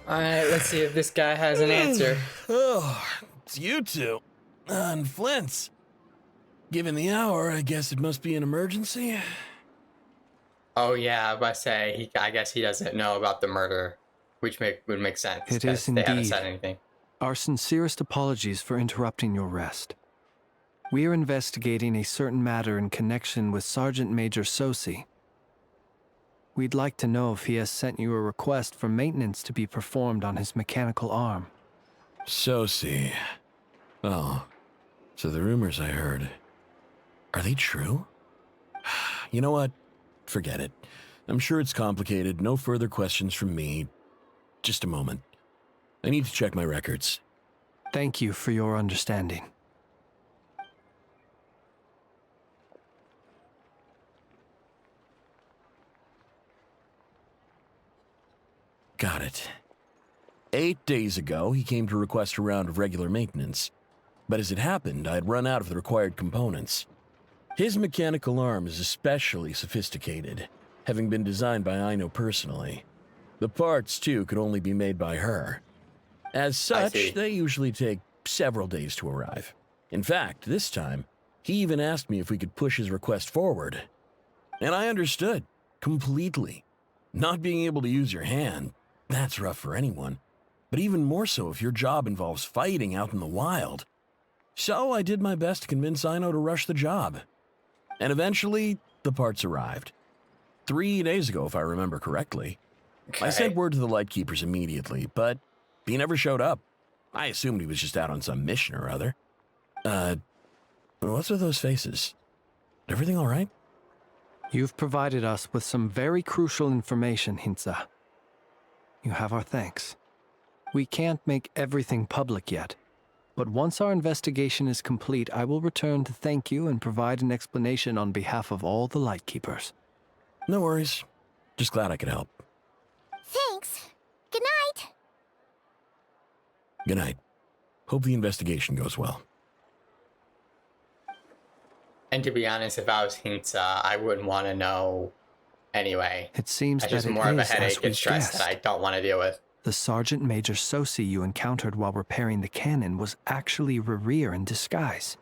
Alright, let's see if this guy has an answer. Oh, it's you two. And Flint's. Given the hour, I guess it must be an emergency. Oh yeah, I was about to say, I guess he doesn't know about the murder, which would make sense, It is because they haven't indeed. said anything. Our sincerest apologies for interrupting your rest. We are investigating a certain matter in connection with Sergeant Major Sosi. We'd like to know if he has sent you a request for maintenance to be performed on his mechanical arm. Sosi. Oh, so the rumors I heard, are they true? You know what? Forget it. I'm sure it's complicated. No further questions from me. Just a moment. I need to check my records. Thank you for your understanding. Got it. 8 days ago, he came to request a round of regular maintenance. But as it happened, I had run out of the required components. His mechanical arm is especially sophisticated, having been designed by Aino personally. The parts, too, could only be made by her. As such, they usually take several days to arrive. In fact, this time, he even asked me if we could push his request forward. And I understood, completely. Not being able to use your hand, that's rough for anyone. But even more so if your job involves fighting out in the wild. So I did my best to convince Aino to rush the job. And eventually, the parts arrived. 3 days ago, if I remember correctly. Okay. I sent word to the Lightkeepers immediately, but he never showed up. I assumed he was just out on some mission or other. What's with those faces? Everything all right? You've provided us with some very crucial information, Hintsa. You have our thanks. We can't make everything public yet, but once our investigation is complete, I will return to thank you and provide an explanation on behalf of all the Lightkeepers. No worries. Just glad I could help. Thanks. Good night. Good night. Hope the investigation goes well. And to be honest, if I was Hintsa, I wouldn't want to know anyway. It seems That's that just it more of a is as headache we and stress that I guessed. don't want to deal with. The Sergeant Major Sosi you encountered while repairing the cannon was actually Rerir in disguise.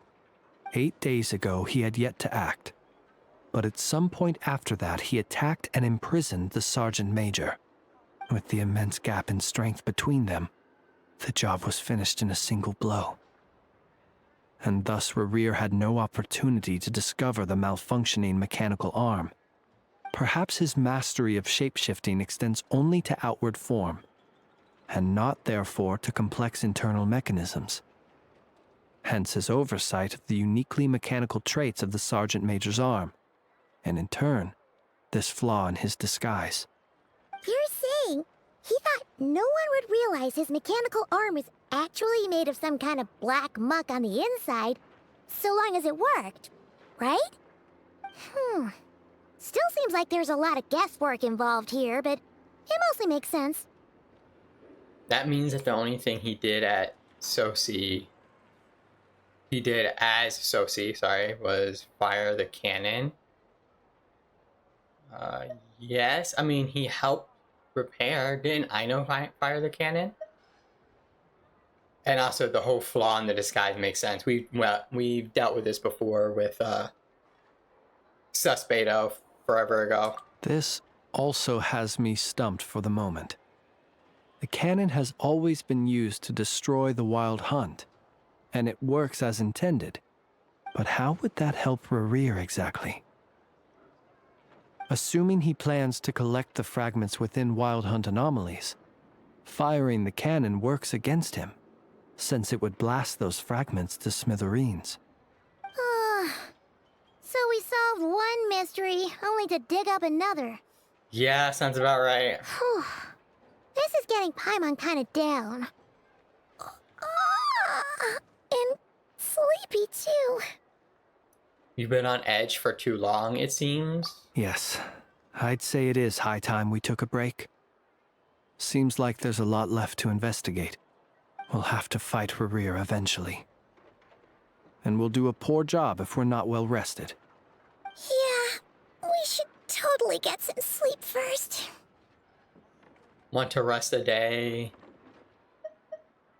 8 days ago, he had yet to act. But at some point after that, he attacked and imprisoned the Sergeant Major. With the immense gap in strength between them, the job was finished in a single blow. And thus Rerir had no opportunity to discover the malfunctioning mechanical arm. Perhaps his mastery of shapeshifting extends only to outward form, and not therefore to complex internal mechanisms. Hence his oversight of the uniquely mechanical traits of the Sergeant Major's arm, and in turn, this flaw in his disguise. You're saying he thought no one would realize his mechanical arm is actually made of some kind of black muck on the inside, so long as it worked, right? Still seems like there's a lot of guesswork involved here, but it mostly makes sense. That means that the only thing he did as Sosi, was fire the cannon. Yes, I mean, he helped repair. Didn't Aino fire the cannon? And also, the whole flaw in the disguise makes sense. We've dealt with this before with Suspedo forever ago. This also has me stumped for the moment. The cannon has always been used to destroy the wild hunt, and it works as intended. But how would that help Rerir exactly? Assuming he plans to collect the fragments within wild hunt anomalies, firing the cannon works against him, since it would blast those fragments to smithereens. So we solved one mystery, only to dig up another. Yeah, sounds about right. Whew. This is getting Paimon kind of down. And sleepy, too. You've been on edge for too long, it seems. Yes, I'd say it is high time we took a break. Seems like there's a lot left to investigate. We'll have to fight Rerir eventually. And we'll do a poor job if we're not well rested. Yeah, we should totally get some sleep first. Want to rest a day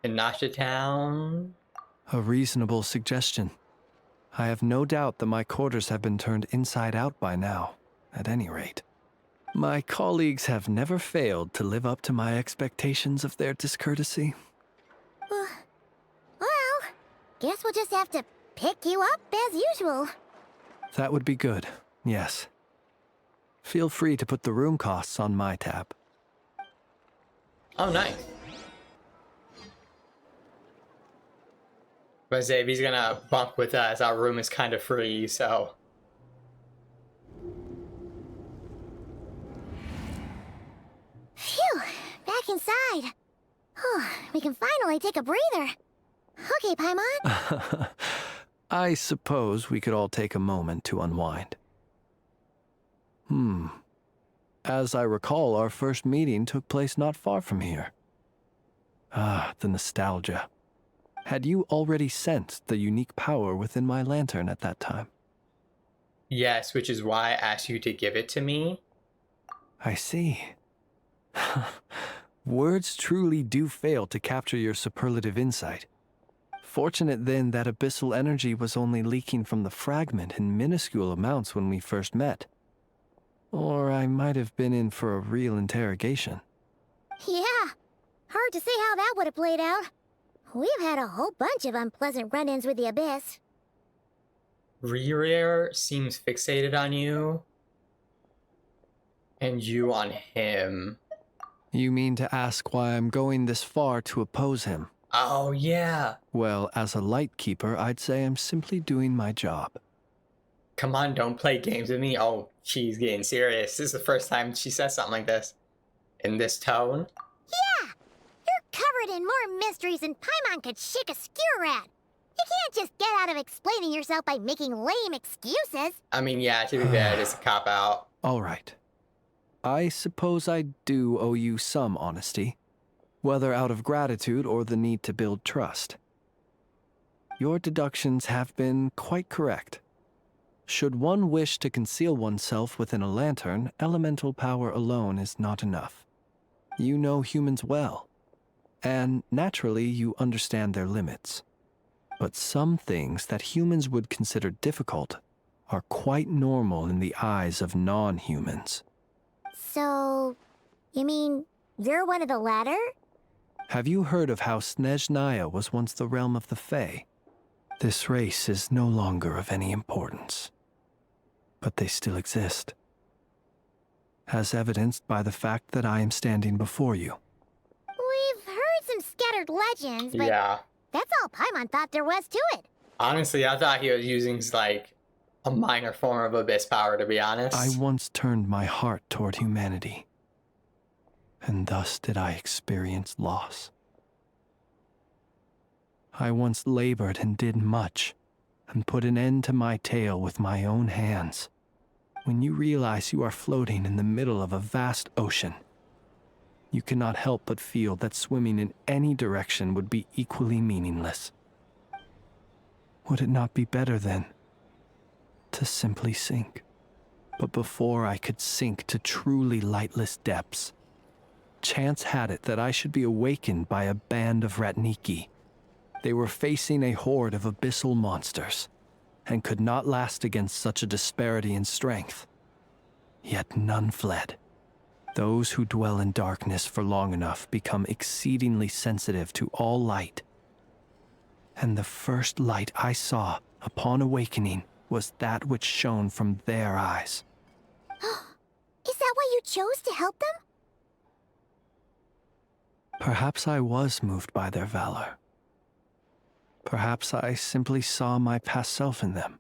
in Nasha Town? A reasonable suggestion. I have no doubt that my quarters have been turned inside out by now, at any rate. My colleagues have never failed to live up to my expectations of their discourtesy. Well, guess we'll just have to pick you up as usual. That would be good, yes. Feel free to put the room costs on my tab. Oh, nice. But say if he's gonna bunk with us, our room is kind of free, so. Phew, back inside. We can finally take a breather. Okay, Paimon. I suppose we could all take a moment to unwind. As I recall, our first meeting took place not far from here. Ah, the nostalgia. Had you already sensed the unique power within my lantern at that time? Yes, which is why I asked you to give it to me. I see. Words truly do fail to capture your superlative insight. Fortunate then that abyssal energy was only leaking from the fragment in minuscule amounts when we first met. Or I might have been in for a real interrogation. Yeah, hard to say how that would have played out. We've had a whole bunch of unpleasant run-ins with the Abyss. Rear seems fixated on you. And you on him. You mean to ask why I'm going this far to oppose him? Oh, yeah. Well, as a light keeper, I'd say I'm simply doing my job. Come on, don't play games with me. Oh, she's getting serious. This is the first time she says something like this. In this tone. Yeah! You're covered in more mysteries than Paimon could shake a skewer at. You can't just get out of explaining yourself by making lame excuses. I mean, yeah, to be fair, it is a cop-out. All right. I suppose I do owe you some honesty, whether out of gratitude or the need to build trust. Your deductions have been quite correct. Should one wish to conceal oneself within a lantern, elemental power alone is not enough. You know humans well, and naturally you understand their limits. But some things that humans would consider difficult are quite normal in the eyes of non-humans. So, you mean you're one of the latter? Have you heard of how Snezhnaya was once the realm of the Fae? This race is no longer of any importance, but they still exist, as evidenced by the fact that I am standing before you. We've heard some scattered legends, but Yeah. that's all Paimon thought there was to it. Honestly, I thought he was using, like, a minor form of Abyss power, to be honest. I once turned my heart toward humanity, and thus did I experience loss. I once labored and did much, and put an end to my tale with my own hands. When you realize you are floating in the middle of a vast ocean, you cannot help but feel that swimming in any direction would be equally meaningless. Would it not be better, then, to simply sink? But before I could sink to truly lightless depths, chance had it that I should be awakened by a band of Ratniki. They were facing a horde of abyssal monsters, and could not last against such a disparity in strength. Yet none fled. Those who dwell in darkness for long enough become exceedingly sensitive to all light. And the first light I saw upon awakening was that which shone from their eyes. Is that why you chose to help them? Perhaps I was moved by their valor. Perhaps I simply saw my past self in them,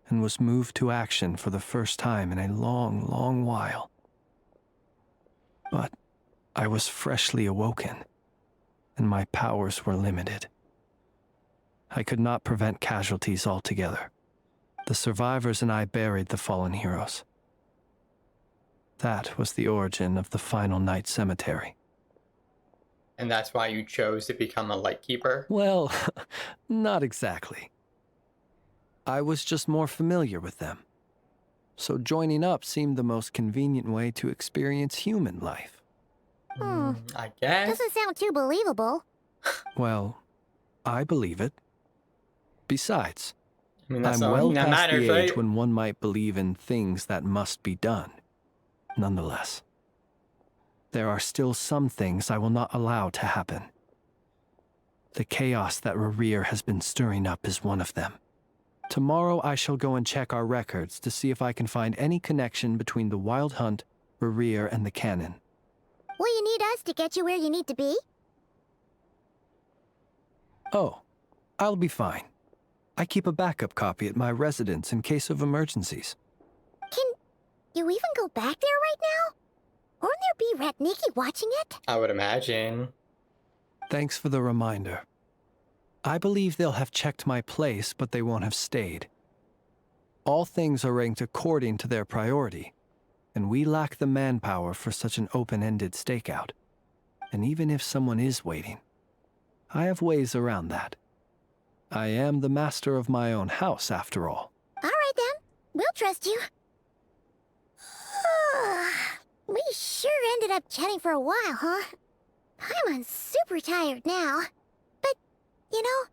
and was moved to action for the first time in a long, long while. But I was freshly awoken, and my powers were limited. I could not prevent casualties altogether. The survivors and I buried the fallen heroes. That was the origin of the Final Night Cemetery. And that's why you chose to become a Lightkeeper? Well, not exactly. I was just more familiar with them. So joining up seemed the most convenient way to experience human life. I guess. Doesn't sound too believable. Well, I believe it. Besides, I mean, that's I'm the only well thing that past matters, the age right? when one might believe in things that must be done. Nonetheless, there are still some things I will not allow to happen. The chaos that Rerir has been stirring up is one of them. Tomorrow I shall go and check our records to see if I can find any connection between the Wild Hunt, Rerir, and the Cannon. Will you need us to get you where you need to be? Oh, I'll be fine. I keep a backup copy at my residence in case of emergencies. Can you even go back there right now? Won't there be Ratniki watching it? I would imagine. Thanks for the reminder. I believe they'll have checked my place, but they won't have stayed. All things are ranked according to their priority, and we lack the manpower for such an open-ended stakeout. And even if someone is waiting, I have ways around that. I am the master of my own house, after all. All right then, we'll trust you. We sure ended up chatting for a while, huh? I'm super tired now. But, you know,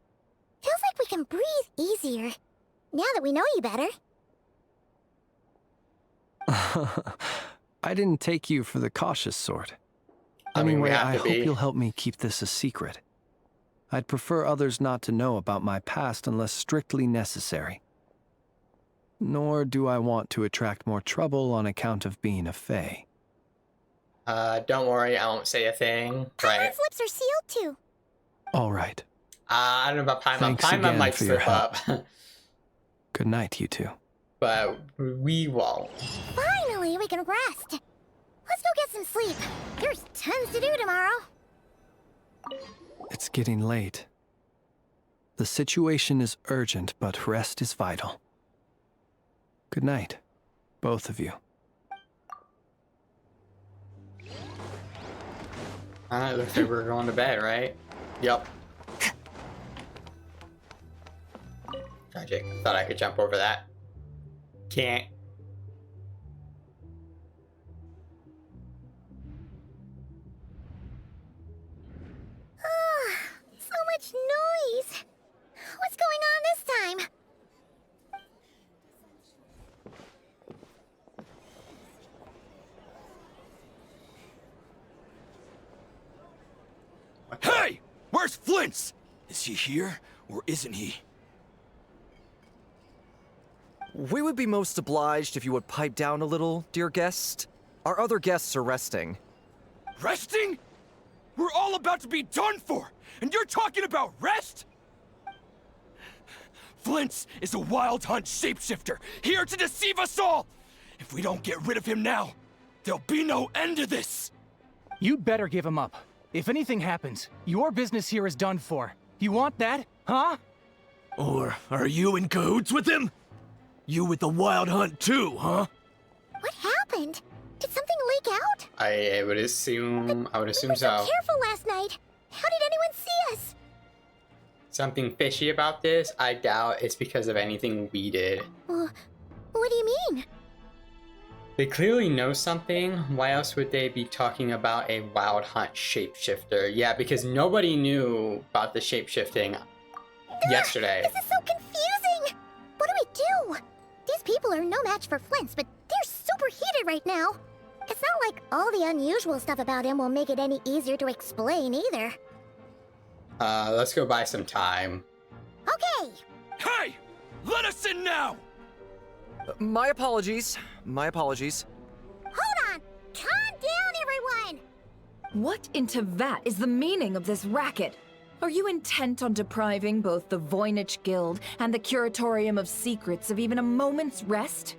feels like we can breathe easier now that we know you better. I didn't take you for the cautious sort. I mean, we Anyway, have I to hope be. you'll help me keep this a secret. I'd prefer others not to know about my past unless strictly necessary. Nor do I want to attract more trouble on account of being a fae. Don't worry, I won't say a thing. Right. Paimon's lips are sealed too. All right. I don't know about Paimon. Thanks Paimon again might for your slip up. Good night, you two. But we won't. Finally, we can rest. Let's go get some sleep. There's tons to do tomorrow. It's getting late. The situation is urgent, but rest is vital. Good night, both of you. Alright, looks like we're going to bed, right? Yup. Tragic. Thought I could jump over that. Can't. So much noise. What's going on this time? Hey! Where's Flint's? Is he here, or isn't he? We would be most obliged if you would pipe down a little, dear guest. Our other guests are resting. Resting? We're all about to be done for, and you're talking about rest? Flint's is a Wild Hunt shapeshifter, here to deceive us all! If we don't get rid of him now, there'll be no end to this! You'd better give him up. If anything happens, your business here is done for. You want that, huh? Or are you in cahoots with him? You with the Wild Hunt too, huh? What happened? Did something leak out? I would assume. I would We assume were so so. careful last night. How did anyone see us? Something fishy about this? I doubt it's because of anything we did. What do you mean? They clearly know something. Why else would they be talking about a Wild Hunt shapeshifter? Yeah, because nobody knew about the shapeshifting yesterday. This is so confusing. What do we do? These people are no match for Flint's, but they're super heated right now. It's not like all the unusual stuff about him will make it any easier to explain either. Let's go buy some time. Okay. Hey! Let us in now! My apologies. My apologies. Hold on. Calm down, everyone. What in Tevat is the meaning of this racket? Are you intent on depriving both the Voynich Guild and the Curatorium of Secrets of even a moment's rest?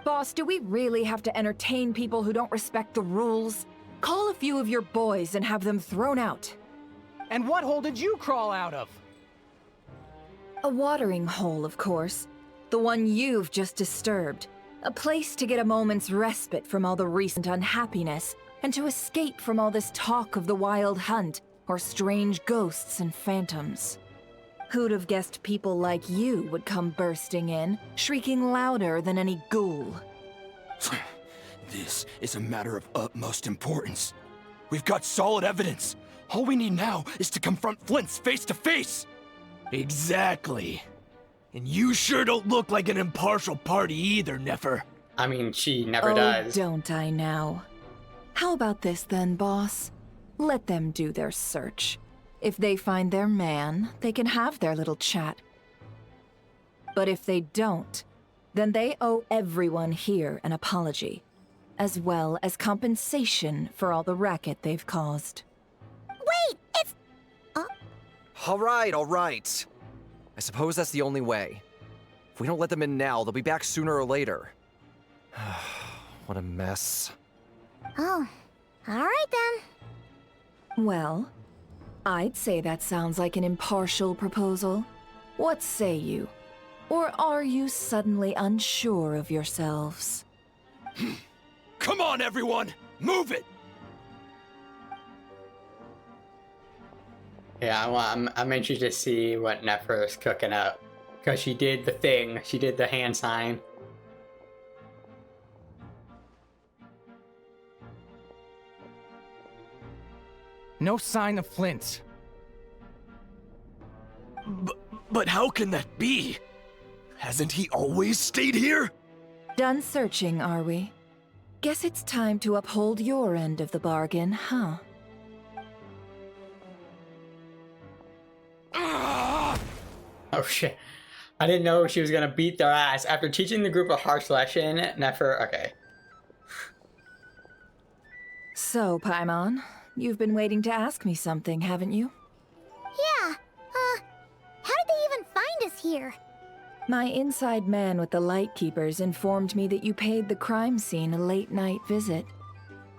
Boss, do we really have to entertain people who don't respect the rules? Call a few of your boys and have them thrown out. And what hole did you crawl out of? A watering hole, of course. The one you've just disturbed. A place to get a moment's respite from all the recent unhappiness, and to escape from all this talk of the Wild Hunt, or strange ghosts and phantoms. Who'd have guessed people like you would come bursting in, shrieking louder than any ghoul? This is a matter of utmost importance. We've got solid evidence. All we need now is to confront Flint's face to face. Exactly. And you sure don't look like an impartial party either, Nefer. I mean, she never Oh, does. don't I now? How about this then, boss? Let them do their search. If they find their man, they can have their little chat. But if they don't, then they owe everyone here an apology, as well as compensation for all the racket they've caused. Wait, it's... All right. I suppose that's the only way. If we don't let them in now, they'll be back sooner or later. What a mess. Oh, alright then. Well, I'd say that sounds like an impartial proposal. What say you? Or are you suddenly unsure of yourselves? Come on, everyone! Move it! Yeah, well, I'm interested to see what Nefer is cooking up. Because she did the thing. She did the hand sign. No sign of Flint. But how can that be? Hasn't he always stayed here? Done searching, are we? Guess it's time to uphold your end of the bargain, huh? Oh shit. I didn't know she was gonna beat their ass. After teaching the group a harsh lesson, Nefer... Okay. So, Paimon, you've been waiting to ask me something, haven't you? Yeah, how did they even find us here? My inside man with the Lightkeepers informed me that you paid the crime scene a late-night visit.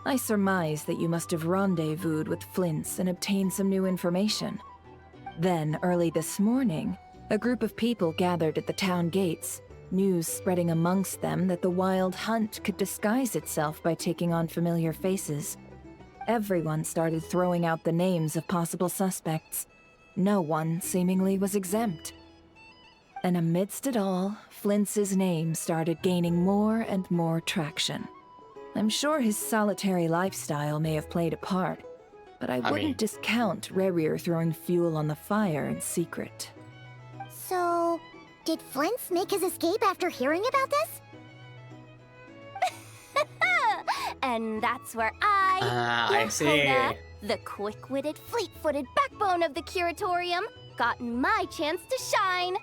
I surmise that you must have rendezvoused with Flint's and obtained some new information. Then, early this morning, a group of people gathered at the town gates, news spreading amongst them that the Wild Hunt could disguise itself by taking on familiar faces. Everyone started throwing out the names of possible suspects. No one, seemingly, was exempt. And amidst it all, Flint's name started gaining more and more traction. I'm sure his solitary lifestyle may have played a part, but I wouldn't discount Rerir throwing fuel on the fire in secret. So, did Flint's make his escape after hearing about this? And that's where I see. Yoda, the quick-witted, fleet-footed backbone of the Curatorium, gotten my chance to shine.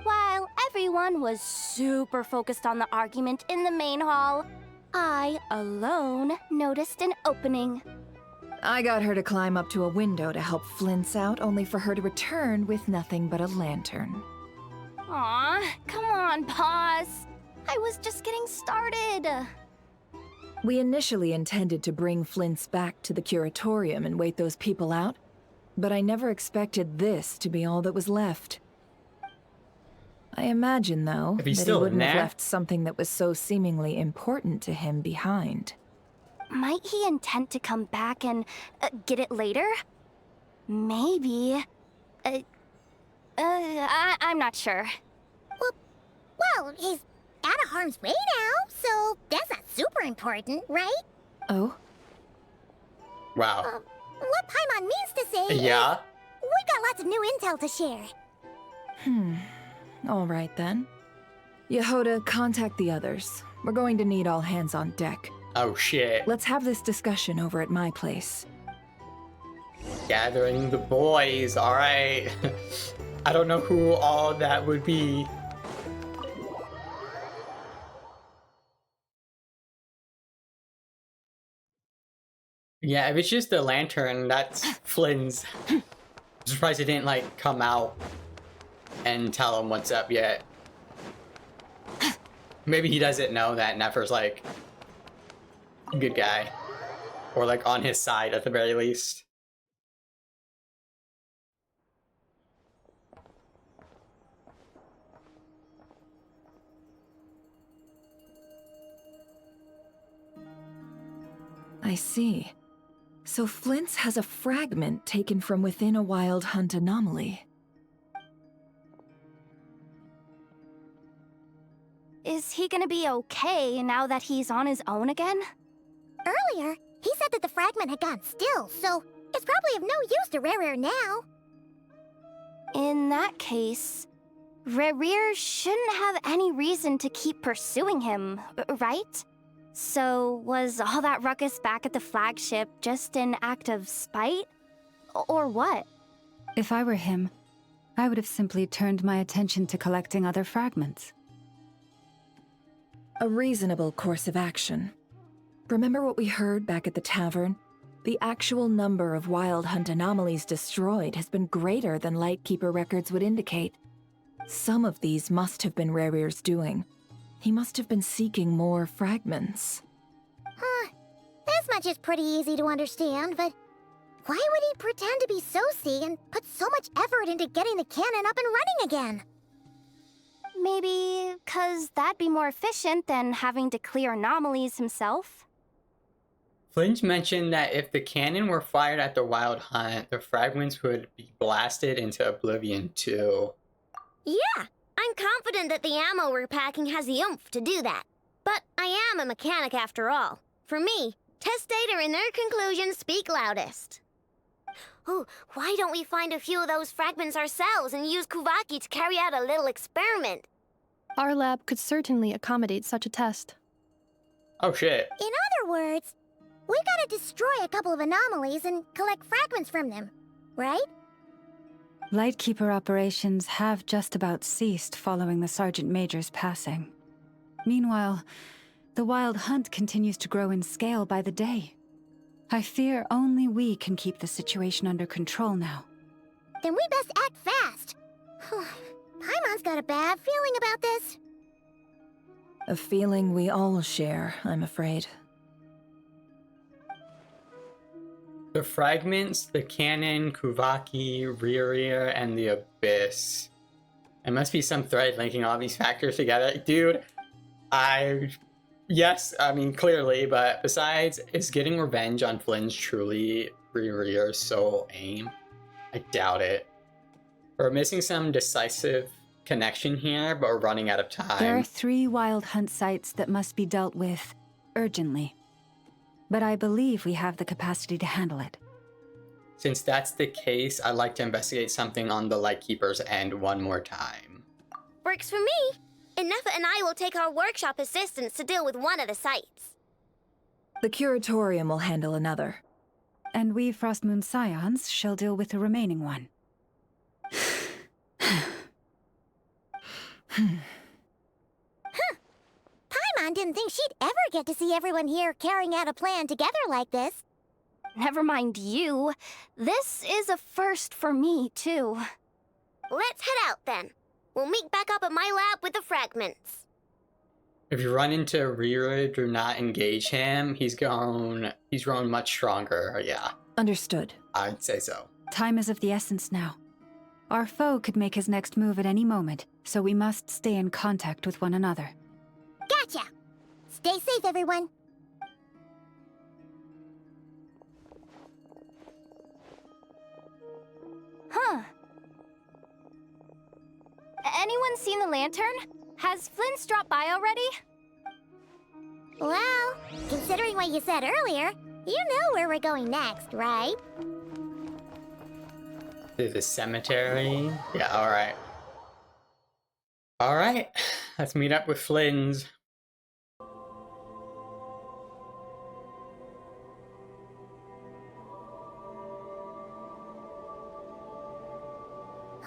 While everyone was super focused on the argument in the main hall, I alone noticed an opening. I got her to climb up to a window to help Flint's out, only for her to return with nothing but a lantern. Aw, come on, Pause. I was just getting started. We initially intended to bring Flint's back to the Curatorium and wait those people out, but I never expected this to be all that was left. I imagine, though, If he's that he still wouldn't have there? left something that was so seemingly important to him behind. Might he intend to come back and get it later? Maybe. I'm not sure. Well, he's out of harm's way now, so that's not super important, right? Oh? Wow. What Paimon means to say Yeah? is we got lots of new intel to share. All right, then. Yehoda, contact the others. We're going to need all hands on deck. Oh shit. Let's have this discussion over at my place. Gathering the boys, alright. I don't know who all that would be. Yeah, if it's just the lantern, that's Flynn's. I'm surprised it didn't, like, come out and tell him what's up yet. Maybe he doesn't know that Nefer's, like, a good guy. Or, like, on his side at the very least. I see. So Flint's has a fragment taken from within a Wild Hunt anomaly. Is he gonna be okay now that he's on his own again? Earlier, He said that the fragment had gone still, so it's probably of no use to Rare now. In that case, Rare shouldn't have any reason to keep pursuing him, right? So was all that ruckus back at the flagship just an act of spite? Or what? If I were him, I would have simply turned my attention to collecting other fragments. A reasonable course of action. Remember what we heard back at the tavern? The actual number of Wild Hunt anomalies destroyed has been greater than Lightkeeper records would indicate. Some of these must have been Rare's doing. He must have been seeking more fragments. This much is pretty easy to understand, but why would he pretend to be Soci and put so much effort into getting the cannon up and running again? Maybe 'cause that'd be more efficient than having to clear anomalies himself? Flinch mentioned that if the cannon were fired at the Wild Hunt, the fragments would be blasted into oblivion too. Yeah, I'm confident that the ammo we're packing has the oomph to do that. But I am a mechanic after all. For me, test data and their conclusions speak loudest. Oh, why don't we find a few of those fragments ourselves and use Kuvaki to carry out a little experiment? Our lab could certainly accommodate such a test. Oh shit. In other words, we gotta destroy a couple of anomalies and collect fragments from them, right? Lightkeeper operations have just about ceased following the Sergeant Major's passing. Meanwhile, the Wild Hunt continues to grow in scale by the day. I fear only we can keep the situation under control now. Then we best act fast. Paimon's got a bad feeling about this. A feeling we all share, I'm afraid. The fragments, the cannon, Kuvaki, Rear, and the Abyss. There must be some thread linking all these factors together. Dude, yes, I mean, clearly, but besides, is getting revenge on Flynn's truly Rear's sole aim? I doubt it. We're missing some decisive connection here, but we're running out of time. There are 3 Wild Hunt sites that must be dealt with urgently. But I believe we have the capacity to handle it. Since that's the case, I'd like to investigate something on the Lightkeeper's end one more time. Works for me. Ineffa and I will take our workshop assistants to deal with one of the sites. The Curatorium will handle another. And we Frostmoon Scions shall deal with the remaining one. Paimon didn't think she'd ever get to see everyone here carrying out a plan together like this. Never mind you. This is a first for me, too. Let's head out then. We'll meet back up at my lab with the fragments. If you run into Rear, do not engage him. He's grown much stronger, yeah. Understood. I'd say so. Time is of the essence now. Our foe could make his next move at any moment, so we must stay in contact with one another. Gotcha! Stay safe, everyone. Huh. Anyone seen the lantern? Has Flint's dropped by already? Well, considering what you said earlier, you know where we're going next, right? To the cemetery? Yeah, alright. Alright, let's meet up with Flynn's.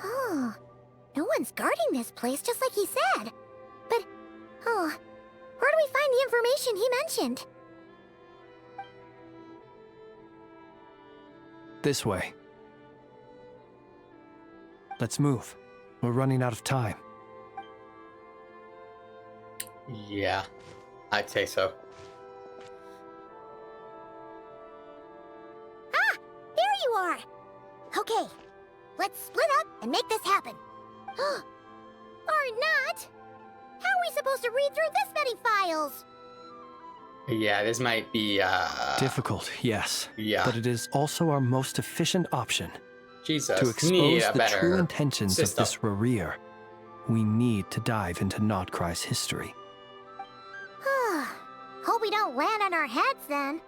Oh, no one's guarding this place just like he said. But, where do we find the information he mentioned? This way. Let's move. We're running out of time. Yeah, I'd say so. Ah! There you are! Okay, let's split up and make this happen. Or not! How are we supposed to read through this many files? Yeah, this might be, Difficult, yes. Yeah. But it is also our most efficient option. Jesus, To need expose a the better true intentions system. of this Rear, we need to dive into Notcry's history. Hope we don't land on our heads then.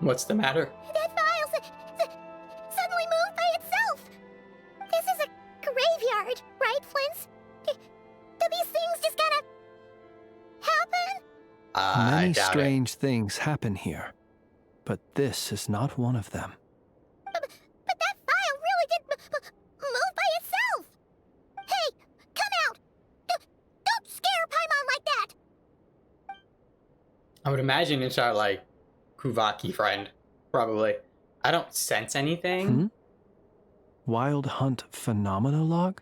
What's the matter? That file suddenly moved by itself. This is a graveyard, right, Flint? Do these things just gotta happen? Many I doubt strange things happen here, but this is not one of them. But that file really did move by itself. Hey, come out! Don't scare Paimon like that! I would imagine it's our, like, Kuvaki friend. Probably. I don't sense anything. Wild Hunt Phenomenologue?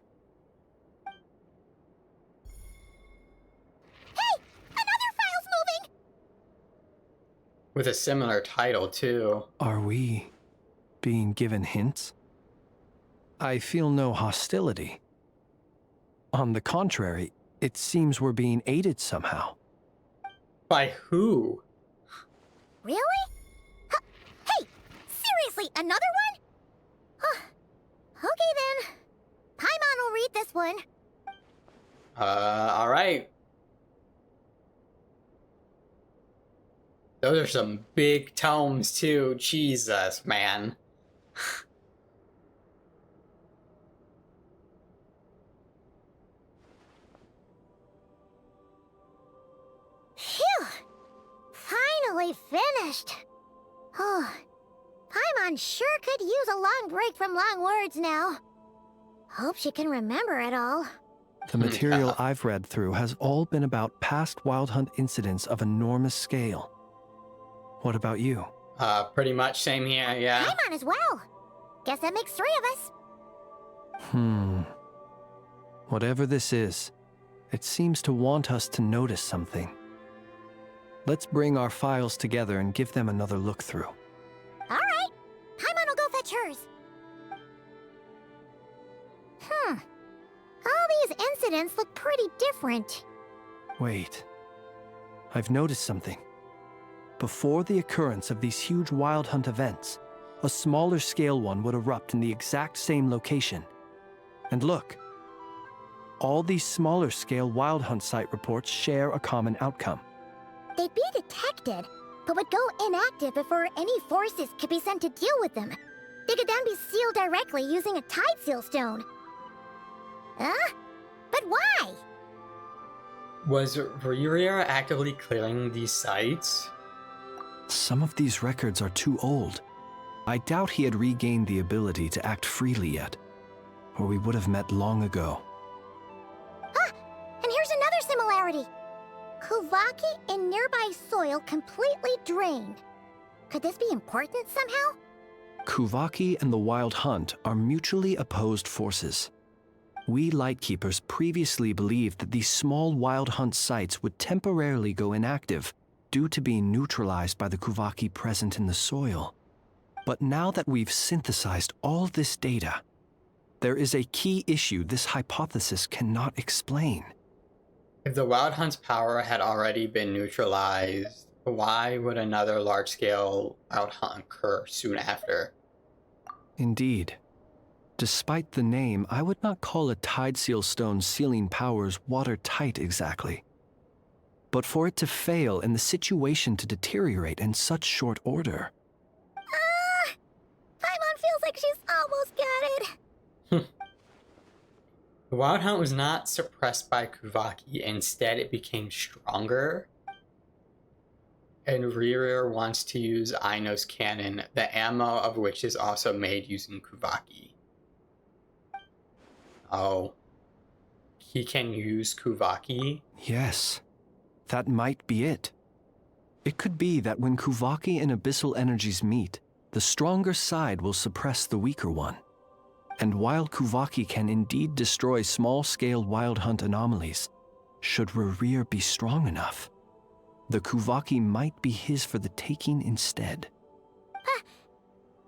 Hey! Another file's moving! With a similar title, too. Are we being given hints? I feel no hostility. On the contrary, it seems we're being aided somehow. By who? Really? Hey! Seriously, another one? Okay then. Paimon will read this one. Alright. Those are some big tomes, too. Jesus, man. Phew! Finally finished. Oh, Paimon sure could use a long break from long words now. Hope she can remember it all. The material I've read through has all been about past Wild Hunt incidents of enormous scale. What about you? Pretty much same here, yeah. Paimon as well. Guess that makes 3 of us. Whatever this is, it seems to want us to notice something. Let's bring our files together and give them another look through. All right. Paimon will go fetch hers. All these incidents look pretty different. Wait. I've noticed something. Before the occurrence of these huge Wild Hunt events, a smaller scale one would erupt in the exact same location. And look. All these smaller scale Wild Hunt site reports share a common outcome. They'd be detected, but would go inactive before any forces could be sent to deal with them. They could then be sealed directly using a tide seal stone. Huh? But why? Was Riria actively clearing these sites? Some of these records are too old. I doubt he had regained the ability to act freely yet, or we would have met long ago. And here's another similarity. Kuvaki in nearby soil completely drained. Could this be important somehow? Kuvaki and the Wild Hunt are mutually opposed forces. We Lightkeepers previously believed that these small Wild Hunt sites would temporarily go inactive due to being neutralized by the Kuvaki present in the soil. But now that we've synthesized all this data, there is a key issue this hypothesis cannot explain. If the Wild Hunt's power had already been neutralized, why would another large-scale Wild Hunt occur soon after? Indeed. Despite the name, I would not call a Tide Seal Stone's sealing powers watertight exactly. But for it to fail and the situation to deteriorate in such short order... Paimon feels like she's almost got it. The Wild Hunt was not suppressed by Kuvaki, instead it became stronger. And Ririr wants to use Aino's cannon, the ammo of which is also made using Kuvaki. Oh. He can use Kuvaki? Yes, that might be it. It could be that when Kuvaki and Abyssal energies meet, the stronger side will suppress the weaker one. And while Kuvaki can indeed destroy small-scale Wild Hunt anomalies, should Ririr be strong enough, the Kuvaki might be his for the taking instead.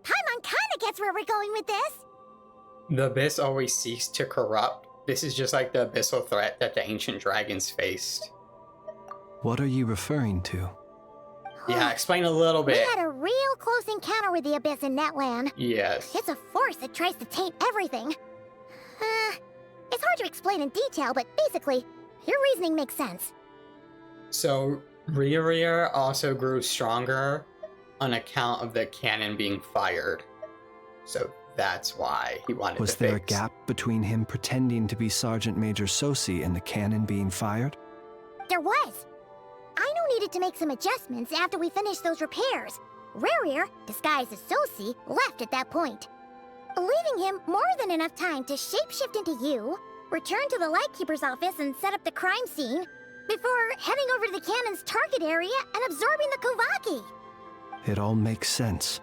Paimon kinda gets where we're going with this. The Abyss always seeks to corrupt. This is just like the abyssal threat that the ancient dragons faced. What are you referring to? Yeah, explain a little bit. We had a real close encounter with the Abyss in Netland. Yes. It's a force that tries to taint everything. It's hard to explain in detail, but basically, your reasoning makes sense. So, Ririr also grew stronger on account of the cannon being fired. So that's why he wanted Was to there fix. a gap between him pretending to be Sergeant Major Sosi and the cannon being fired? There was. Aino needed to make some adjustments after we finished those repairs. Rerir, disguised as Sosi, left at that point, leaving him more than enough time to shapeshift into you, return to the Lightkeeper's office and set up the crime scene, before heading over to the cannon's target area and absorbing the Kovaki. It all makes sense.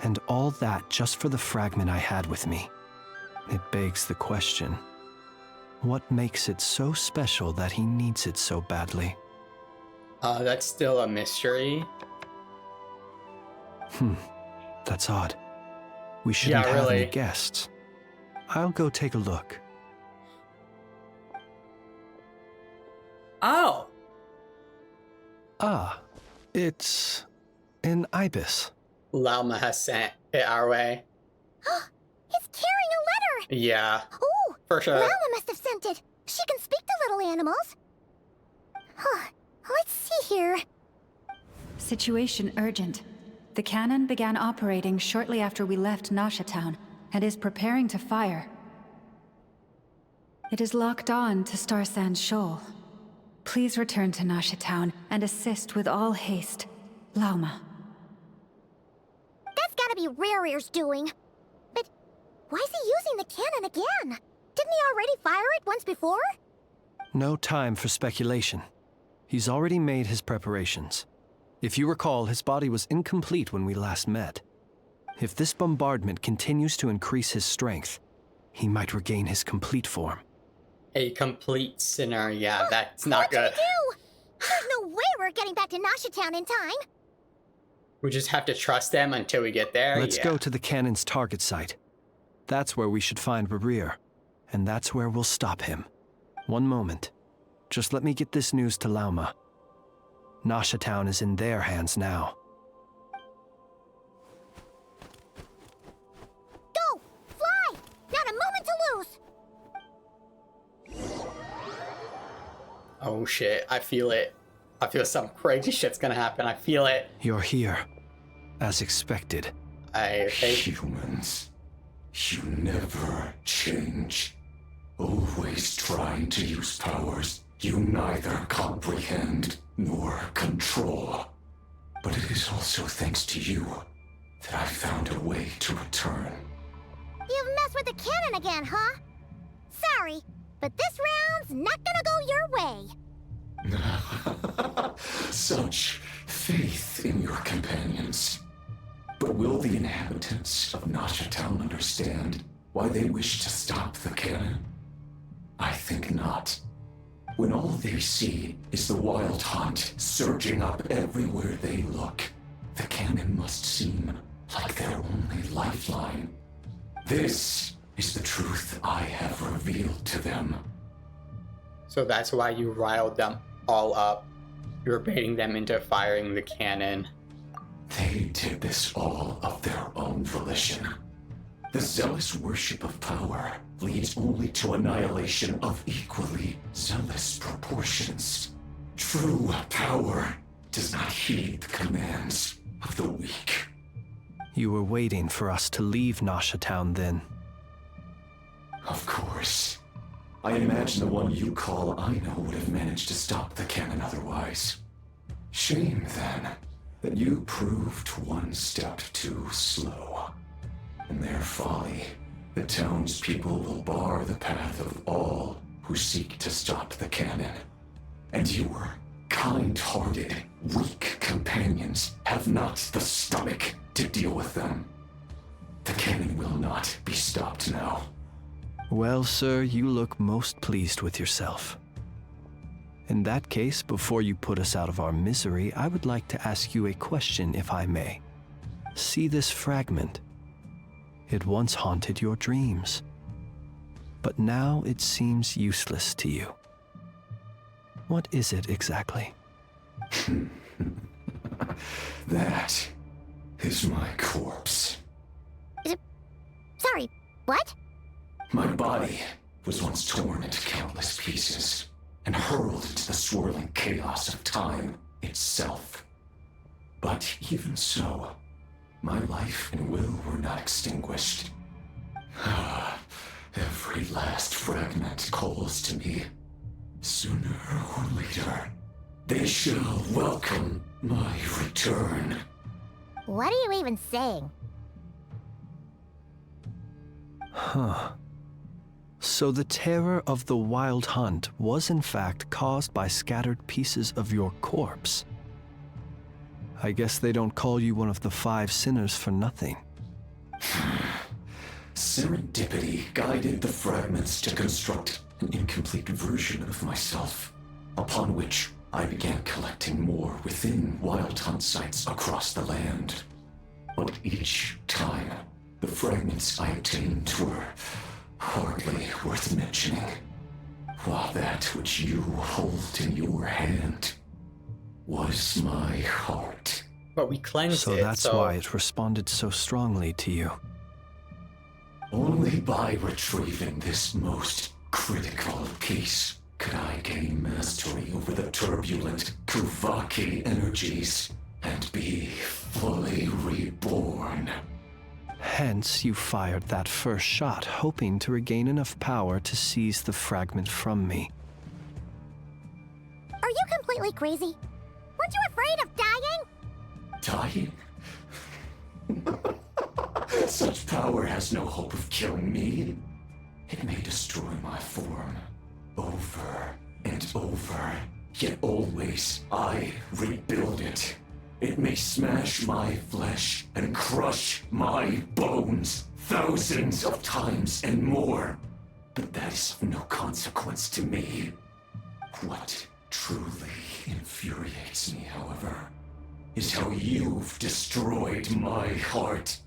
And all that just for the fragment I had with me. It begs the question, what makes it so special that he needs it so badly? That's still a mystery. That's odd. We shouldn't have really. any guests. I'll go take a look. Oh! Ah, it's an ibis. Lauma has sent it our way. It's carrying a letter! Yeah, Ooh! for sure. Lama must have sent it. She can speak to little animals. Huh. Let's see here. Situation urgent. The cannon began operating shortly after we left Nasha Town and is preparing to fire. It is locked on to Star Sand Shoal. Please return to Nasha Town and assist with all haste. Lauma. That's gotta be Rerir's doing. But why is he using the cannon again? Didn't he already fire it once before? No time for speculation. He's already made his preparations. If you recall, his body was incomplete when we last met. If this bombardment continues to increase his strength, he might regain his complete form. A complete sinner, yeah, that's not good. What'd you do? There's no way we're getting back to Nasha Town in time. We just have to trust them until we get there. Let's go to the cannon's target site. That's where we should find Rerir, and that's where we'll stop him. One moment. Just let me get this news to Lauma. Nasha Town is in their hands now. Go! Fly! Not a moment to lose! Oh shit, I feel it. I feel some crazy shit's gonna happen. I feel it. You're here, as expected. I hate Humans, you never change. Always trying to use powers you neither comprehend nor control. But it is also thanks to you that I found a way to return. You've messed with the cannon again, huh? Sorry, but this round's not gonna go your way. Such faith in your companions. But will the inhabitants of Nasha Town understand why they wish to stop the cannon? I think not. When all they see is the wild hunt surging up everywhere they look, the cannon must seem like their only lifeline. This is the truth I have revealed to them. So that's why you riled them all up. You were baiting them into firing the cannon. They did this all of their own volition. The zealous worship of power leads only to annihilation of equally zealous proportions. True power does not heed the commands of the weak. You were waiting for us to leave Nasha Town then. Of course. I imagine the one you call Aino would have managed to stop the cannon otherwise. Shame, then, that you proved one step too slow. In their folly, the townspeople will bar the path of all who seek to stop the cannon. And your kind-hearted, weak companions have not the stomach to deal with them. The cannon will not be stopped now. Well, sir, you look most pleased with yourself. In that case, before you put us out of our misery, I would like to ask you a question, if I may. See this fragment? It once haunted your dreams, but now it seems useless to you. What is it exactly? That is my corpse. Sorry, what? My body was once torn into countless pieces and hurled into the swirling chaos of time itself. But even so, my life and will were not extinguished. Every last fragment calls to me. Sooner or later, they shall welcome my return. What are you even saying? Huh. So the terror of the Wild Hunt was in fact caused by scattered pieces of your corpse. I guess they don't call you one of the 5 sinners for nothing. Serendipity guided the fragments to construct an incomplete version of myself, upon which I began collecting more within Wild Hunt sites across the land. But each time, the fragments I obtained were hardly worth mentioning, while that which you hold in your hand was my heart. But we cleansed So it, that's why it responded so strongly to you. Only by retrieving this most critical piece could I gain mastery over the turbulent Kuvaki energies and be fully reborn. Hence, you fired that first shot, hoping to regain enough power to seize the fragment from me. Are you completely crazy? Weren't you afraid of dying? Dying? Such power has no hope of killing me. It may destroy my form over and over, yet always I rebuild it. It may smash my flesh and crush my bones thousands of times and more, but that is of no consequence to me. What truly infuriates me, however, is how you've destroyed my heart.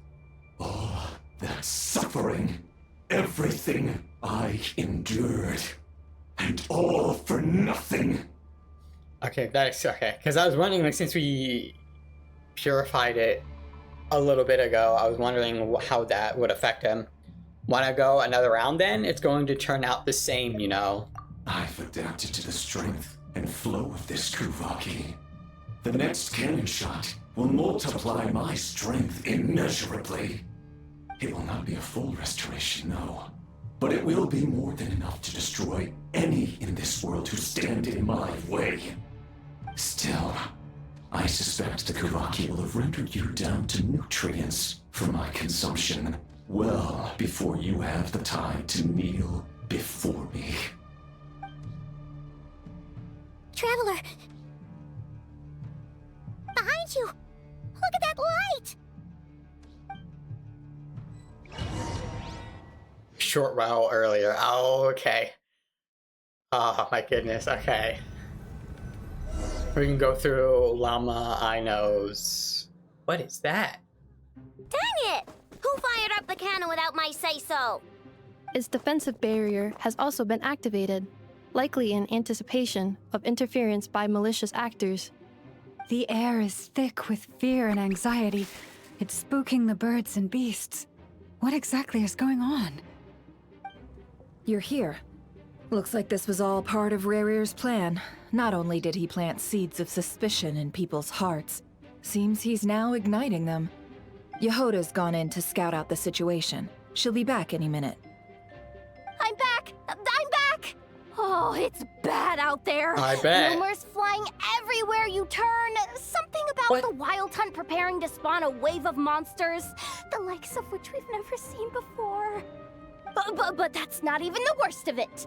All that suffering, everything I endured, and all for nothing. Okay, that's okay. Because I was wondering, like, since we purified it a little bit ago, I was wondering how that would affect him. Want to go another round then? It's going to turn out the same, you know. I've adapted to the strength and flow of this Kuvaki. The next cannon shot will multiply my strength immeasurably. It will not be a full restoration, no. But it will be more than enough to destroy any in this world who stand in my way. Still, I suspect the Kuvaki will have rendered you down to nutrients for my consumption well before you have the time to kneel before me. Traveler! Behind you! Look at that light! Short while earlier. Oh, okay. Oh my goodness, okay. We can go through Llama Ino's. What is that? Dang it! Who fired up the cannon without my say-so? Its defensive barrier has also been activated, likely in anticipation of interference by malicious actors. The air is thick with fear and anxiety. It's spooking the birds and beasts. What exactly is going on? You're here. Looks like this was all part of Rerir's plan. Not only did he plant seeds of suspicion in people's hearts, seems he's now igniting them. Yehoda's gone in to scout out the situation. She'll be back any minute. I'm back! I'm back! Oh, it's bad out there. I bet. Rumors flying everywhere you turn. Something about the Wild Hunt preparing to spawn a wave of monsters, the likes of which we've never seen before. But that's not even the worst of it.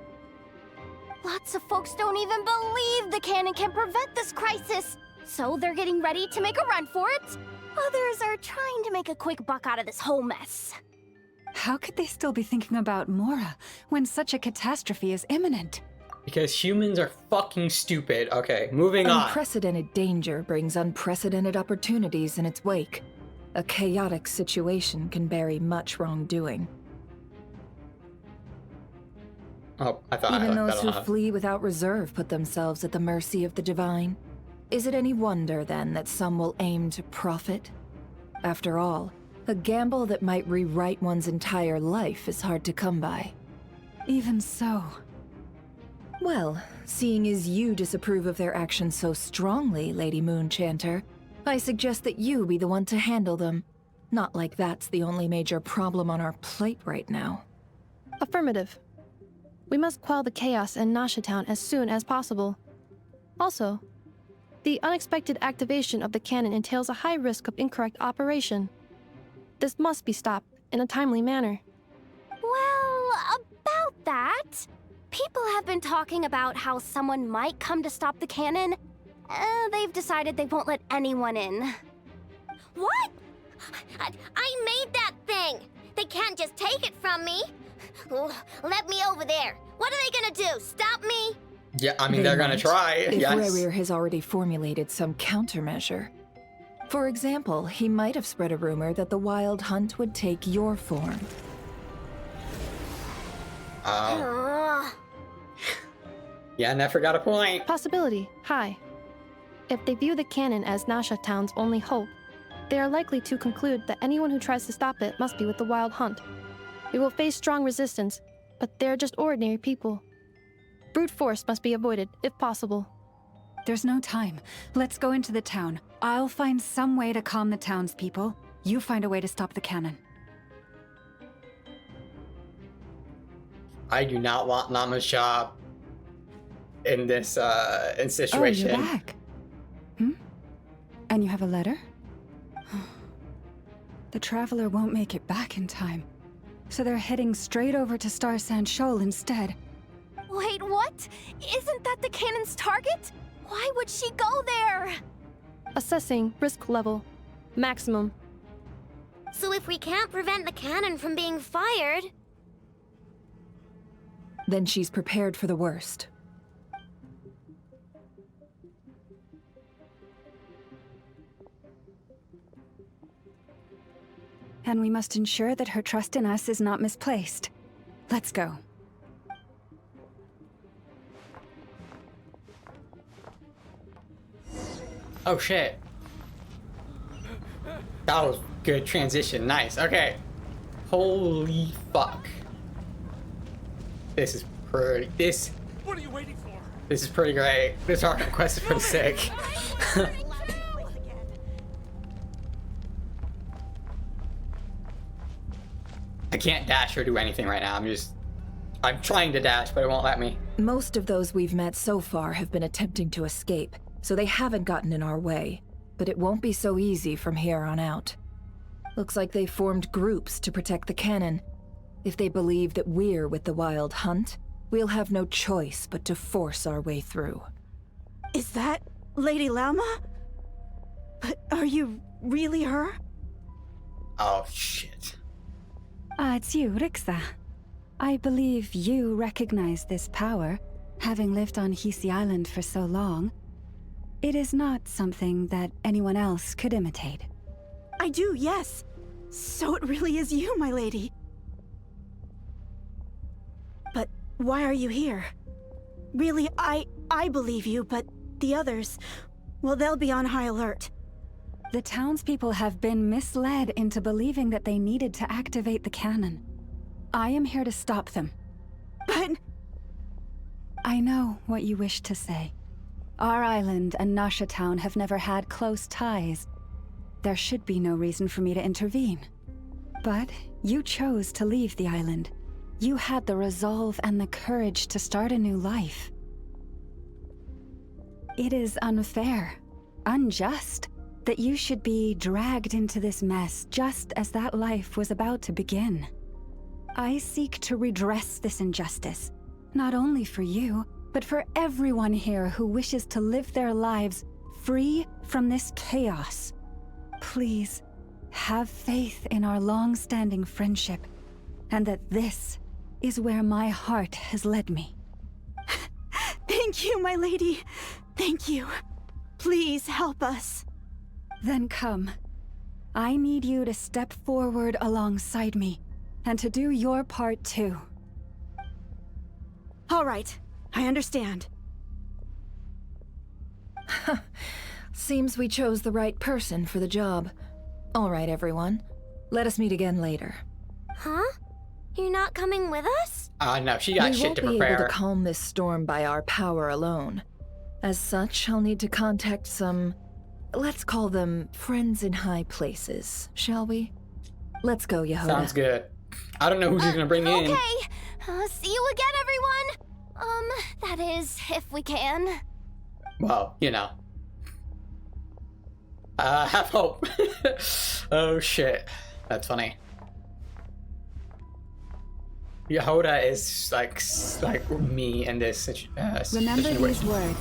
Lots of folks don't even believe the cannon can prevent this crisis, so they're getting ready to make a run for it. Others are trying to make a quick buck out of this whole mess. How could they still be thinking about Mora when such a catastrophe is imminent? Because humans are fucking stupid. Okay, moving on. Unprecedented danger brings unprecedented opportunities in its wake. A chaotic situation can bury much wrongdoing. Oh, I thought Even I those that who on. flee without reserve put themselves at the mercy of the divine. Is it any wonder, then, that some will aim to profit? After all, a gamble that might rewrite one's entire life is hard to come by. Even so. Well, seeing as you disapprove of their actions so strongly, Lady Moonchanter, I suggest that you be the one to handle them. Not like that's the only major problem on our plate right now. Affirmative. We must quell the chaos in Nasha Town as soon as possible. Also, the unexpected activation of the cannon entails a high risk of incorrect operation. This must be stopped in a timely manner. Well, about that, people have been talking about how someone might come to stop the cannon. They've decided they won't let anyone in. What? I made that thing! They can't just take it from me! Let me over there! What are they gonna do? Stop me? Yeah, I mean, they're gonna try, If yes. Rerir has already formulated some countermeasure. For example, he might have spread a rumor that the Wild Hunt would take your form. Oh. Yeah, never got a point. Possibility high. If they view the cannon as Nasha Town's only hope, they are likely to conclude that anyone who tries to stop it must be with the Wild Hunt. We will face strong resistance, but they're just ordinary people. Brute force must be avoided, if possible. There's no time. Let's go into the town. I'll find some way to calm the townspeople. You find a way to stop the cannon. I do not want Nama's job in this situation. Oh, you're back. And you have a letter? The Traveler won't make it back in time. So they're heading straight over to Star Sand Shoal instead. Wait, what? Isn't that the cannon's target? Why would she go there? Assessing risk level. Maximum. So if we can't prevent the cannon from being fired... Then she's prepared for the worst. And we must ensure that her trust in us is not misplaced. Let's go. Oh shit. That was good transition. Nice. Okay. Holy fuck. This is pretty. What are you waiting for? This is pretty great. This arc quest is pretty sick. I can't dash or do anything right now. I'm trying to dash, but it won't let me. Most of those we've met so far have been attempting to escape, so they haven't gotten in our way. But it won't be so easy from here on out. Looks like they formed groups to protect the cannon. If they believe that we're with the Wild Hunt, we'll have no choice but to force our way through. Is that Lady Lalma? But are you really her? Oh shit. It's you, Rixa. I believe you recognize this power, having lived on Hisi Island for so long. It is not something that anyone else could imitate. I do, yes. So it really is you, my lady. But why are you here? Really, I believe you, but the others, well, they'll be on high alert. The townspeople have been misled into believing that they needed to activate the cannon. I am here to stop them. But... I know what you wish to say. Our island and Nasha Town have never had close ties. There should be no reason for me to intervene. But you chose to leave the island. You had the resolve and the courage to start a new life. It is unfair, unjust, that you should be dragged into this mess just as that life was about to begin. I seek to redress this injustice, not only for you, but for everyone here who wishes to live their lives free from this chaos. Please, have faith in our long-standing friendship, and that this is where my heart has led me. Thank you, my lady. Thank you. Please help us. Then come. I need you to step forward alongside me, and to do your part too. All right, I understand. Seems we chose the right person for the job. All right, everyone. Let us meet again later. Huh? You're not coming with us? No, she got shit to We won't be able prepare. to calm this storm by our power alone. As such, I'll need to contact some let's call them friends in high places, shall we? Let's go, Yehoda. Sounds good. I don't know who she's gonna bring in. Okay. See you again, everyone. That is, if we can. Well, you know. Have hope. Oh shit. That's funny. Yehoda is like me in this Remember situation. these words.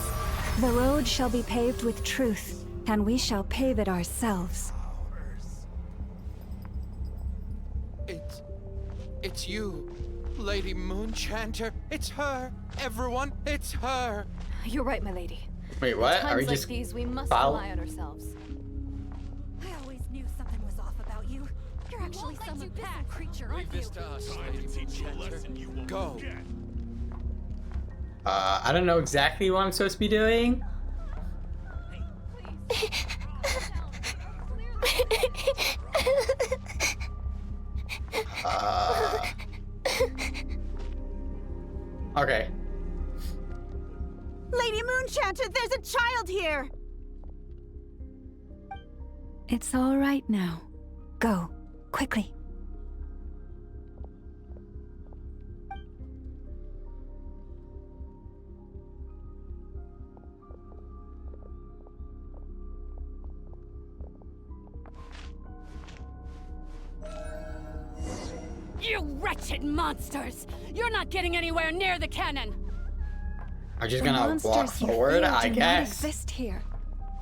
The road shall be paved with truth, and we shall pave it ourselves. It's you, Lady Moonchanter. It's her. Everyone, it's her. You're right, my lady. Wait, what? At Are we times like just these, we must follow- rely on ourselves. I always knew something was off about you. You're actually some abysmal creature, aren't you? This to us, Lady Moonchanter. Go. I don't know exactly what I'm supposed to be doing. Okay. Lady Moonchanter, there's a child here! It's all right now. Go, quickly. You wretched monsters! You're not getting anywhere near the cannon! I'm just The gonna walk monsters you forward, fear I do not guess. exist here.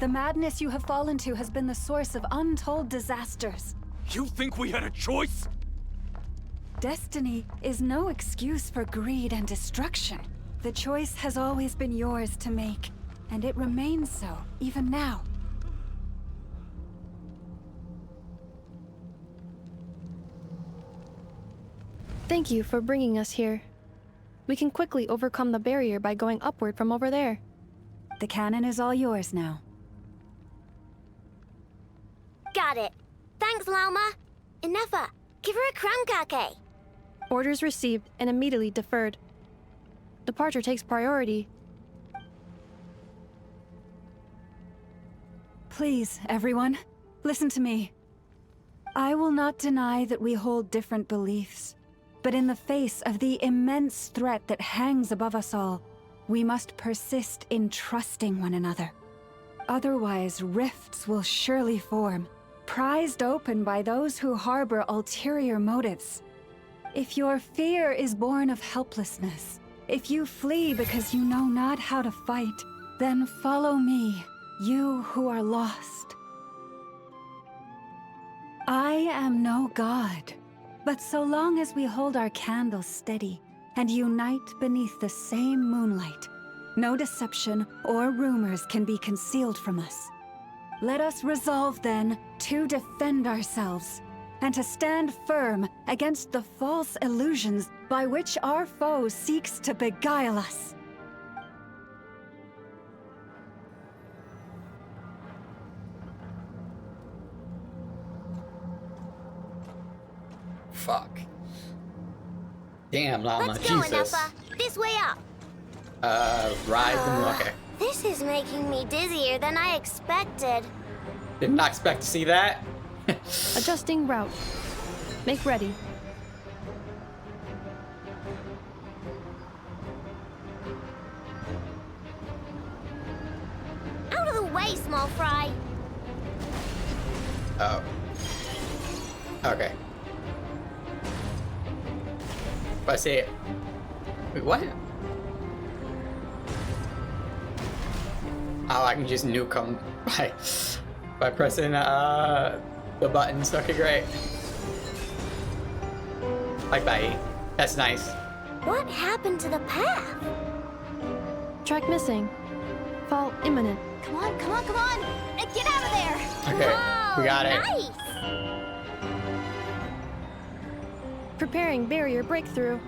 The madness you have fallen to has been the source of untold disasters. You think we had a choice? Destiny is no excuse for greed and destruction. The choice has always been yours to make, and it remains so, even now. Thank you for bringing us here. We can quickly overcome the barrier by going upward from over there. The cannon is all yours now. Got it. Thanks, Lauma. Inefa, give her a crunkake. Orders received and immediately deferred. Departure takes priority. Please, everyone, listen to me. I will not deny that we hold different beliefs, but in the face of the immense threat that hangs above us all, we must persist in trusting one another. Otherwise, rifts will surely form, prized open by those who harbor ulterior motives. If your fear is born of helplessness, if you flee because you know not how to fight, then follow me, you who are lost. I am no god, but so long as we hold our candles steady and unite beneath the same moonlight, no deception or rumors can be concealed from us. Let us resolve then to defend ourselves and to stand firm against the false illusions by which our foe seeks to beguile us. Fuck. Damn, Llama, Let's go, Jesus. Inefa. This way up. Ride the moon. Okay. This is making me dizzier than I expected. Did not expect to see that. Adjusting route. Make ready. Out of the way, small fry. Oh. Okay. But I say, wait, what? Oh, I can just nuke them by pressing the buttons. Okay, great. Bye. That's nice. What happened to the path? Track missing. Fall imminent. Come on, come on, come on! Get out of there! Okay, Whoa, we got it. Nice! Preparing barrier breakthrough.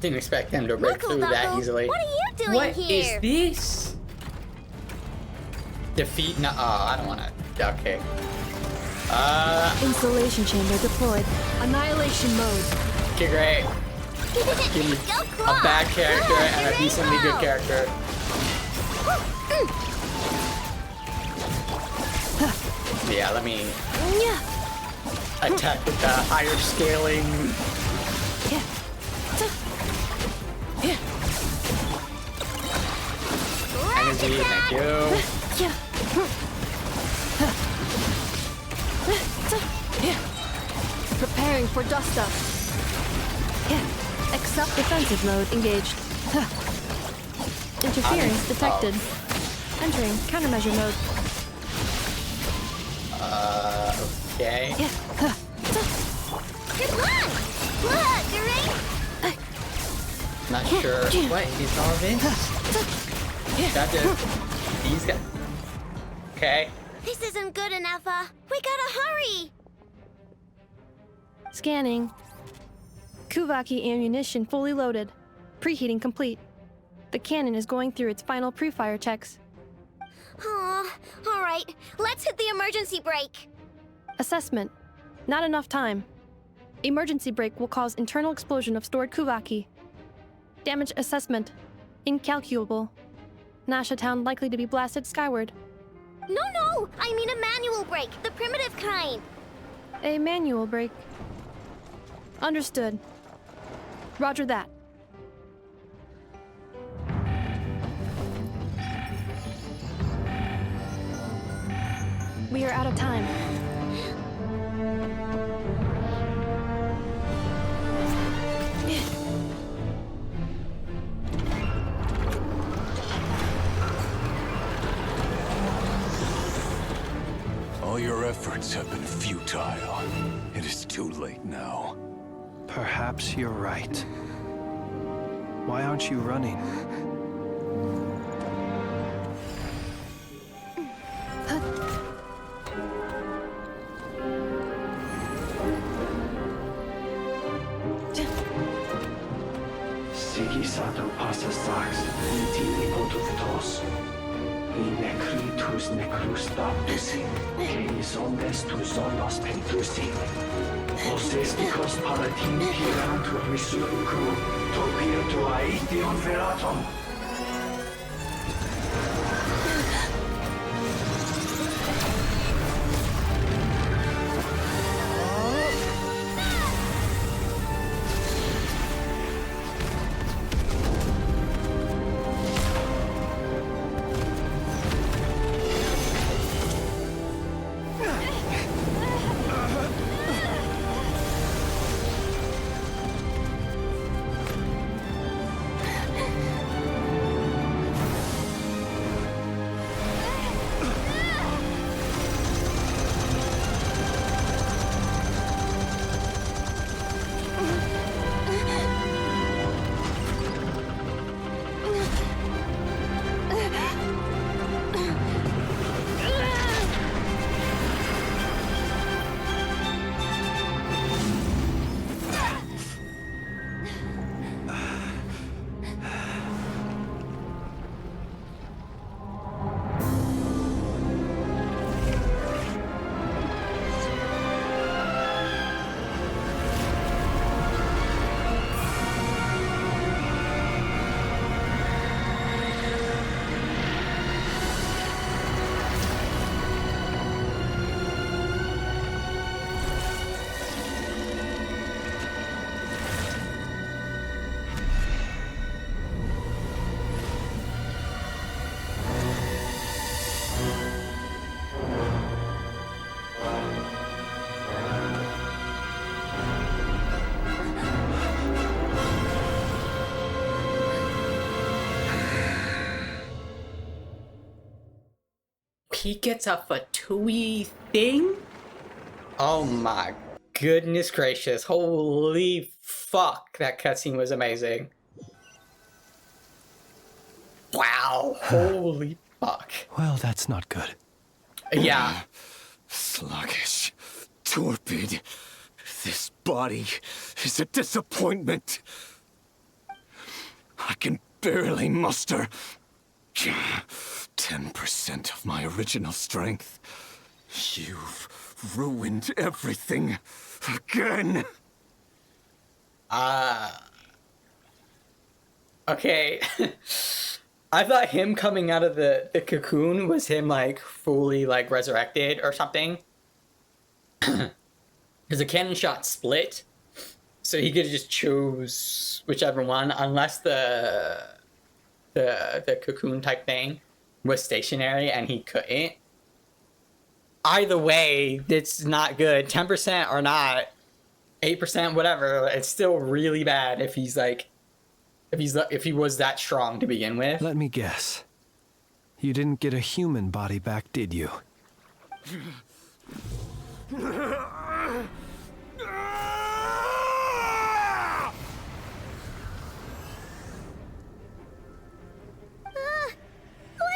Didn't expect them to break through that easily. What are you doing What here? is this? Defeat? No, I don't want to. Okay. Insulation chamber deployed. Annihilation mode. Okay, great. Give me a bad character and a decently good character. Yeah, let me attack with the higher scaling. Energy, thank you. Preparing for dust up. Accept defensive mode engaged. Interference detected. Entering countermeasure mode. Okay. Good luck! Look, right? Not sure. What is all this? Got these guys. Okay. This isn't good enough, we gotta hurry! Scanning. Kuvaki ammunition fully loaded. Preheating complete. The cannon is going through its final pre-fire checks. Aw, alright, let's hit the emergency brake. Assessment. Not enough time. Emergency brake will cause internal explosion of stored Kuvaki. Damage assessment. Incalculable. Nasha Town likely to be blasted skyward. No, I mean a manual brake, the primitive kind. A manual brake. Understood. Roger that. We are out of time. All your efforts have been futile. It is too late now. Perhaps you're right. Why aren't you running? Sigisato passa sax, intini potuftos. In necritus necrus baptusi, cenis omnes tu zonos pentusi. Osesticos palatin pirantur resurcu, topirtu aetion veratum. He gets a Fatui thing? Oh my goodness gracious. Holy fuck. That cutscene was amazing. Wow. Holy fuck. Well, that's not good. Yeah. Sluggish. Torpid. This body is a disappointment. I can barely muster 10% of my original strength. You've ruined everything again. Okay. I thought him coming out of the cocoon was him, like, fully, like, resurrected or something. Because the cannon shot split, so he could have just chose whichever one, unless the cocoon type thing was stationary and he couldn't. Either way, it's not good. 10% or not, 8%, whatever. It's still really bad if he's like, if he was that strong to begin with. Let me guess. You didn't get a human body back, did you? What's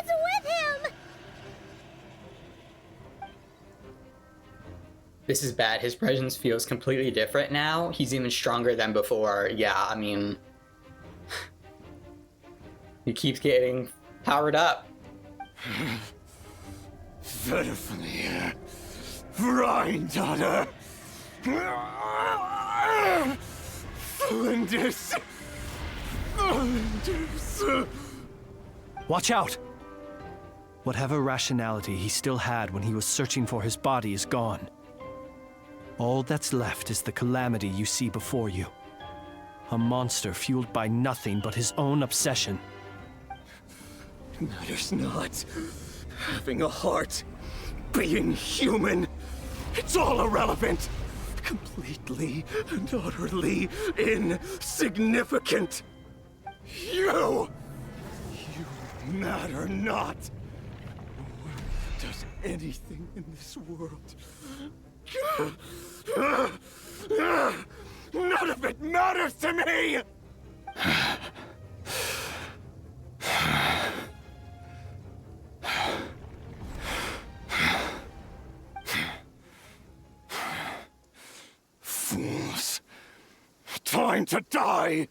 with him? This is bad. His presence feels completely different now. He's even stronger than before. Yeah, I mean, he keeps getting powered up. Verfnir, Rheindaughter, Flinders. Watch out! Whatever rationality he still had when he was searching for his body is gone. All that's left is the calamity you see before you. A monster fueled by nothing but his own obsession. Matters not. Having a heart, being human, it's all irrelevant. Completely and utterly insignificant. You matter not. No one does anything in this world. None of it matters to me! Fools. Time to die!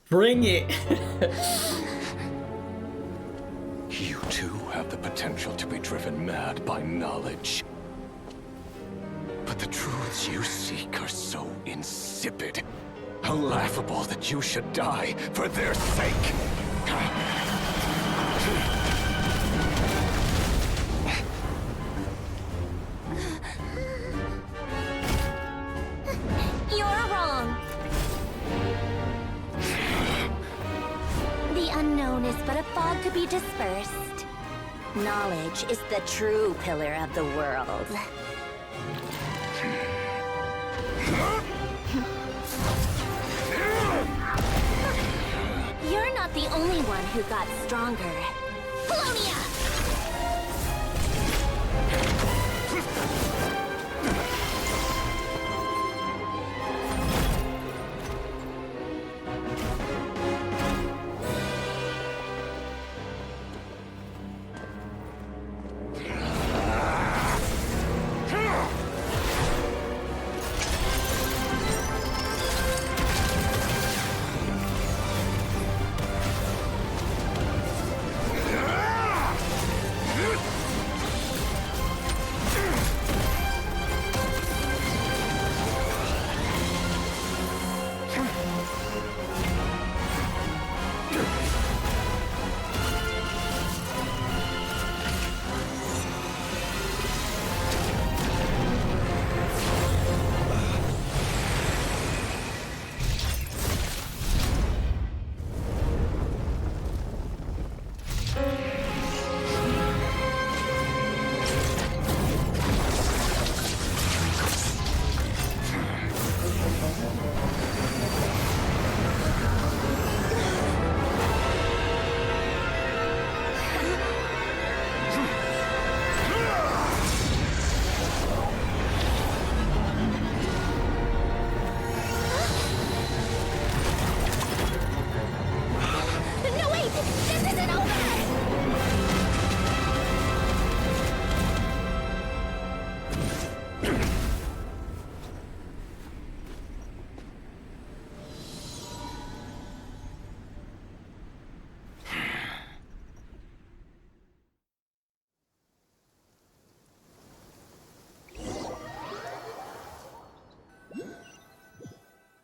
Bring it! You too have the potential to be driven mad by knowledge. But the truths you seek are so insipid, how laughable that you should die for their sake. You're wrong. The unknown is but a fog to be dispersed. Knowledge is the true pillar of the world. You're not the only one who got stronger. Polonia!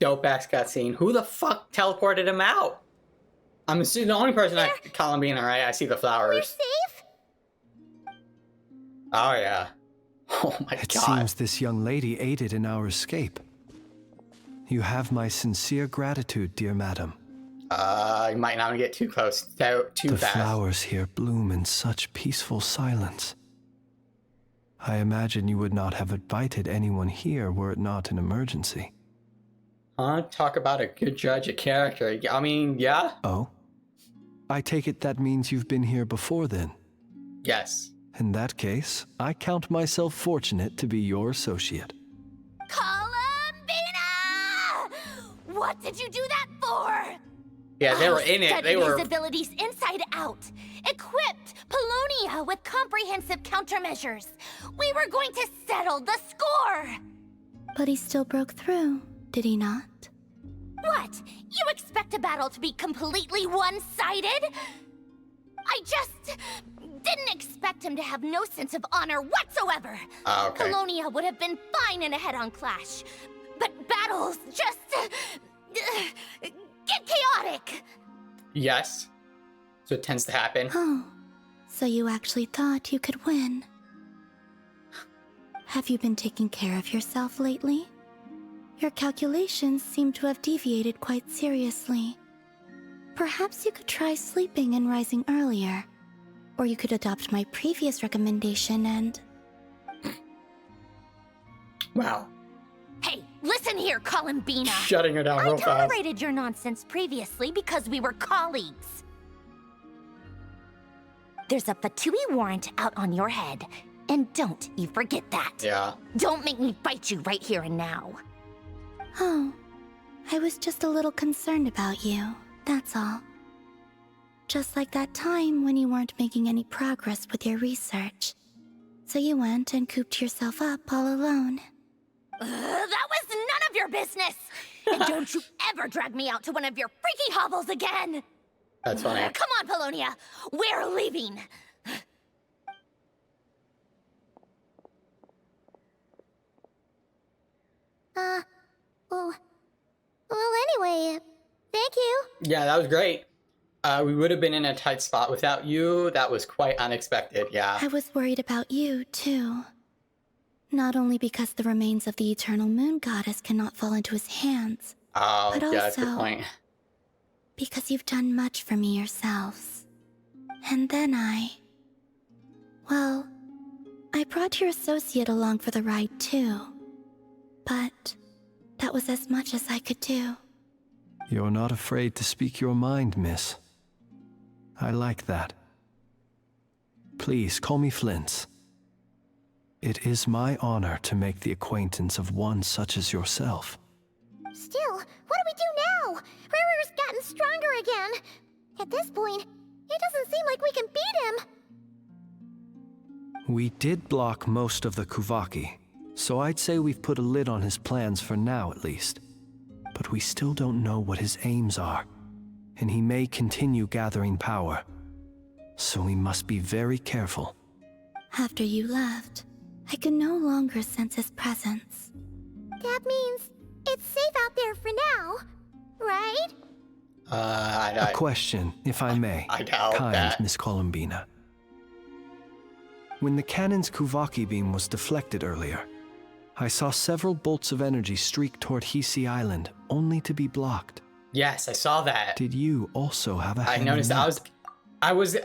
dope ass cutscene. Who the fuck teleported him out? I'm assuming the only person I Columbina, right? I see the flowers. We're safe? Oh yeah. Oh my It god. seems this young lady aided in our escape. You have my sincere gratitude, dear madam. You might not get too close, too The fast. flowers here bloom in such peaceful silence. I imagine you would not have invited anyone here were it not an emergency. Huh? Talk about a good judge of character. I mean, yeah? Oh? I take it that means you've been here before then? Yes. In that case, I count myself fortunate to be your associate. Columbina! What did you do that for? Yeah, they were in it. Studied They were. his abilities inside out. Equipped Polonia with comprehensive countermeasures. We were going to settle the score. But he still broke through, did he not? What? You expect a battle to be completely one-sided? I just didn't expect him to have no sense of honor whatsoever. Okay. Polonia would have been fine in a head-on clash. But battles just get chaotic. Yes. So it tends to happen. Oh, so you actually thought you could win. Have you been taking care of yourself lately? Your calculations seem to have deviated quite seriously. Perhaps you could try sleeping and rising earlier. Or you could adopt my previous recommendation and... Wow. Hey, listen here, Columbina. Shutting her down real I fast. tolerated your nonsense previously because we were colleagues. There's a Fatui warrant out on your head. And don't you forget that. Yeah. Don't make me fight you right here and now. Oh, I was just a little concerned about you, that's all. Just like that time when you weren't making any progress with your research. So you went and cooped yourself up all alone. That was none of your business! And don't you ever drag me out to one of your freaky hovels again! That's funny. Come on, Polonia! We're leaving! Well, anyway, thank you. Yeah, that was great. We would have been in a tight spot without you. That was quite unexpected, yeah. I was worried about you, too. Not only because the remains of the Eternal Moon Goddess cannot fall into his hands, Oh, but yeah, that's a good also point. because you've done much for me yourselves. And then well, I brought your associate along for the ride, too. But that was as much as I could do. You're not afraid to speak your mind, miss. I like that. Please call me Flint's. It is my honor to make the acquaintance of one such as yourself. Still, what do we do now? Riri's gotten stronger again. At this point, it doesn't seem like we can beat him. We did block most of the Kuvaki, so I'd say we've put a lid on his plans for now at least. But we still don't know what his aims are, and he may continue gathering power. So we must be very careful. After you left, I could no longer sense his presence. That means it's safe out there for now, right? A question, if I may. I doubt kind that. Miss Columbina. When the cannon's Kuvaki beam was deflected earlier, I saw several bolts of energy streak toward Hisi Island, only to be blocked. Yes, I saw that. Did you also have a I hand noticed in that. that? I was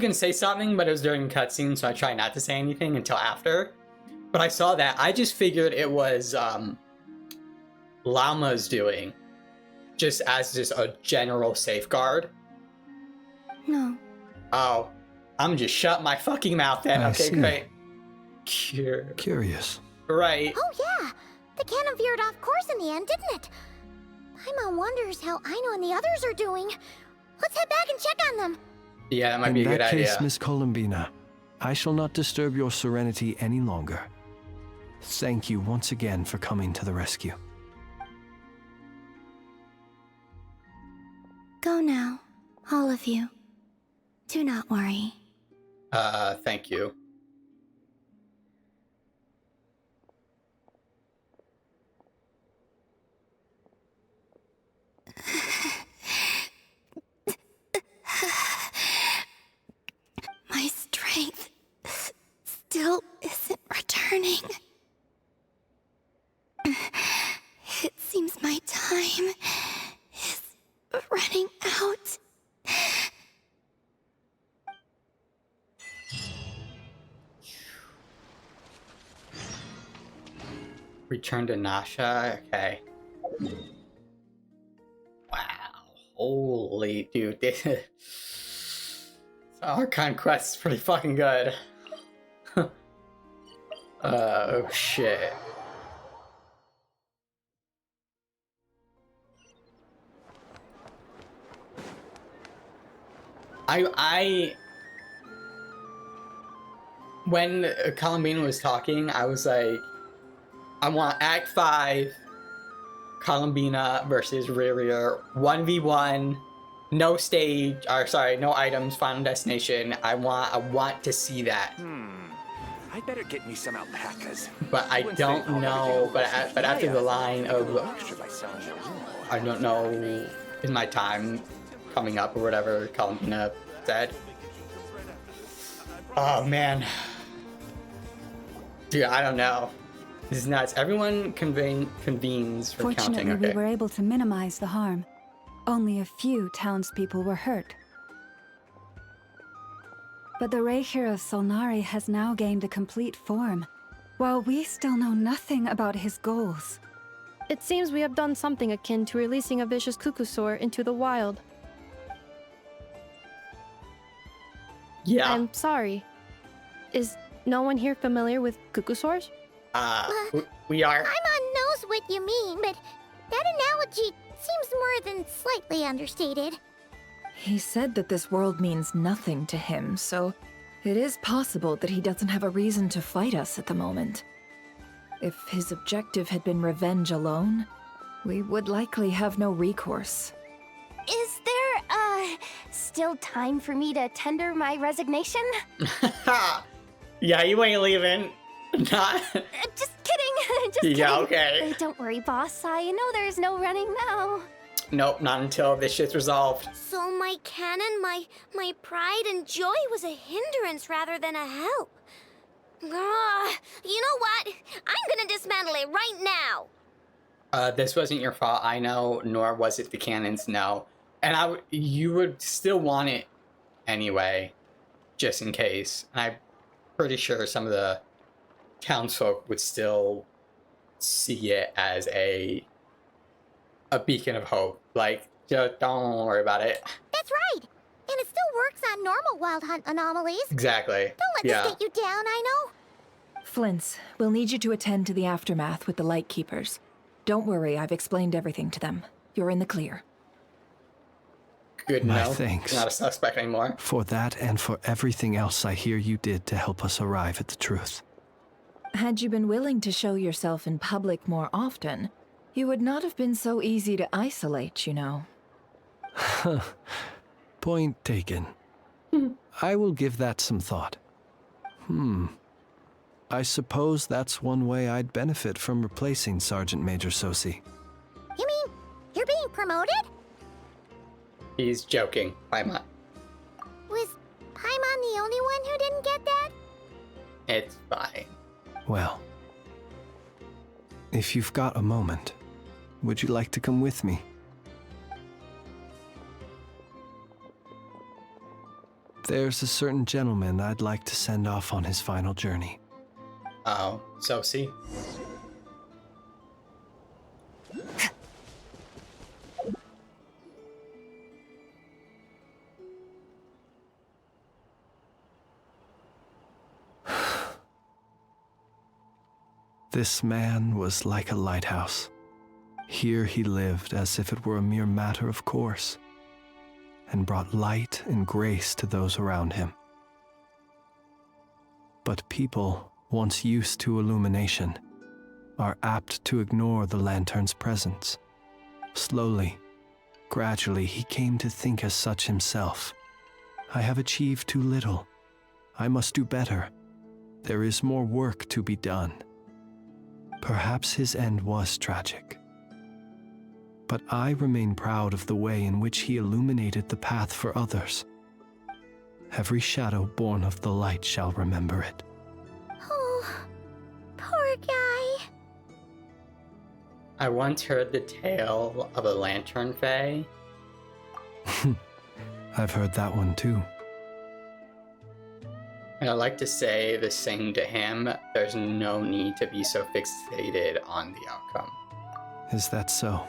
gonna say something, but it was during cutscene, so I tried not to say anything until after. But I saw that. I just figured it was Llama's doing, just as just a general safeguard. No. Oh, I'm just shut my fucking mouth then. I Okay, see. great. Curious. Right. Oh yeah, the cannon veered off course in the end, didn't it? Paimon wonders how Aino and the others are doing. Let's head back and check on them. Yeah, that might In be a good that case, idea. Miss Columbina, I shall not disturb your serenity any longer. Thank you once again for coming to the rescue. Go now, all of you. Do not worry. Thank you. running out. Return to Nasha. Okay. Wow. Holy dude. Our conquest is pretty fucking good. Oh shit. When Columbine was talking, I was like, I want Act 5, Columbina versus Rear 1v1, no stage, or sorry, no items, final destination. I want to see that. I'd better get me some alpacas. But I don't know, but after the line of, I don't know, is my time coming up or whatever Columbina said. Oh man. Dude, I don't know. This is nuts. Everyone convenes for counting. Fortunately, Okay. we were able to minimize the harm. Only a few townspeople were hurt. But the Reikir of Solnari has now gained a complete form, while we still know nothing about his goals. It seems we have done something akin to releasing a vicious Kukusaur into the wild. Yeah. I'm sorry. Is no one here familiar with Kukusaurs? We are. Paimon knows what you mean, but that analogy seems more than slightly understated. He said that this world means nothing to him, so it is possible that he doesn't have a reason to fight us at the moment. If his objective had been revenge alone, we would likely have no recourse. Is there, still time for me to tender my resignation? Yeah, you ain't leaving. Not. Just kidding. Just kidding. Yeah, okay. Don't worry, boss. I know there's no running now. Nope, not until this shit's resolved. So my cannon, my pride and joy was a hindrance rather than a help. You know what? I'm gonna dismantle it right now. This wasn't your fault, I know, nor was it the cannons, no. And you would still want it anyway, just in case. And I'm pretty sure some of the townsfolk would still see it as a beacon of hope. Like, just don't worry about it. That's right. And it still works on normal wild hunt anomalies. Exactly. Don't let this get you down, I know. Flint's, we'll need you to attend to the aftermath with the Lightkeepers. Don't worry, I've explained everything to them. You're in the clear. Good My no. thanks. Not a suspect anymore. For that and for everything else I hear you did to help us arrive at the truth. Had you been willing to show yourself in public more often, you would not have been so easy to isolate, you know. Point taken. I will give that some thought. I suppose that's one way I'd benefit from replacing Sergeant Major Sosi. You mean you're being promoted? He's joking, Paimon. Was Paimon the only one who didn't get that? It's fine. Well, if you've got a moment, would you like to come with me? There's a certain gentleman I'd like to send off on his final journey. Oh, so see. This man was like a lighthouse. Here he lived as if it were a mere matter of course, and brought light and grace to those around him. But people, once used to illumination, are apt to ignore the lantern's presence. Slowly, gradually, he came to think as such himself. I have achieved too little. I must do better. There is more work to be done. Perhaps his end was tragic. But I remain proud of the way in which he illuminated the path for others. Every shadow born of the light shall remember it. Oh, poor guy. I once heard the tale of a lantern fae I've heard that one too. And I'd like to say the same to him. There's no need to be so fixated on the outcome. Is that so?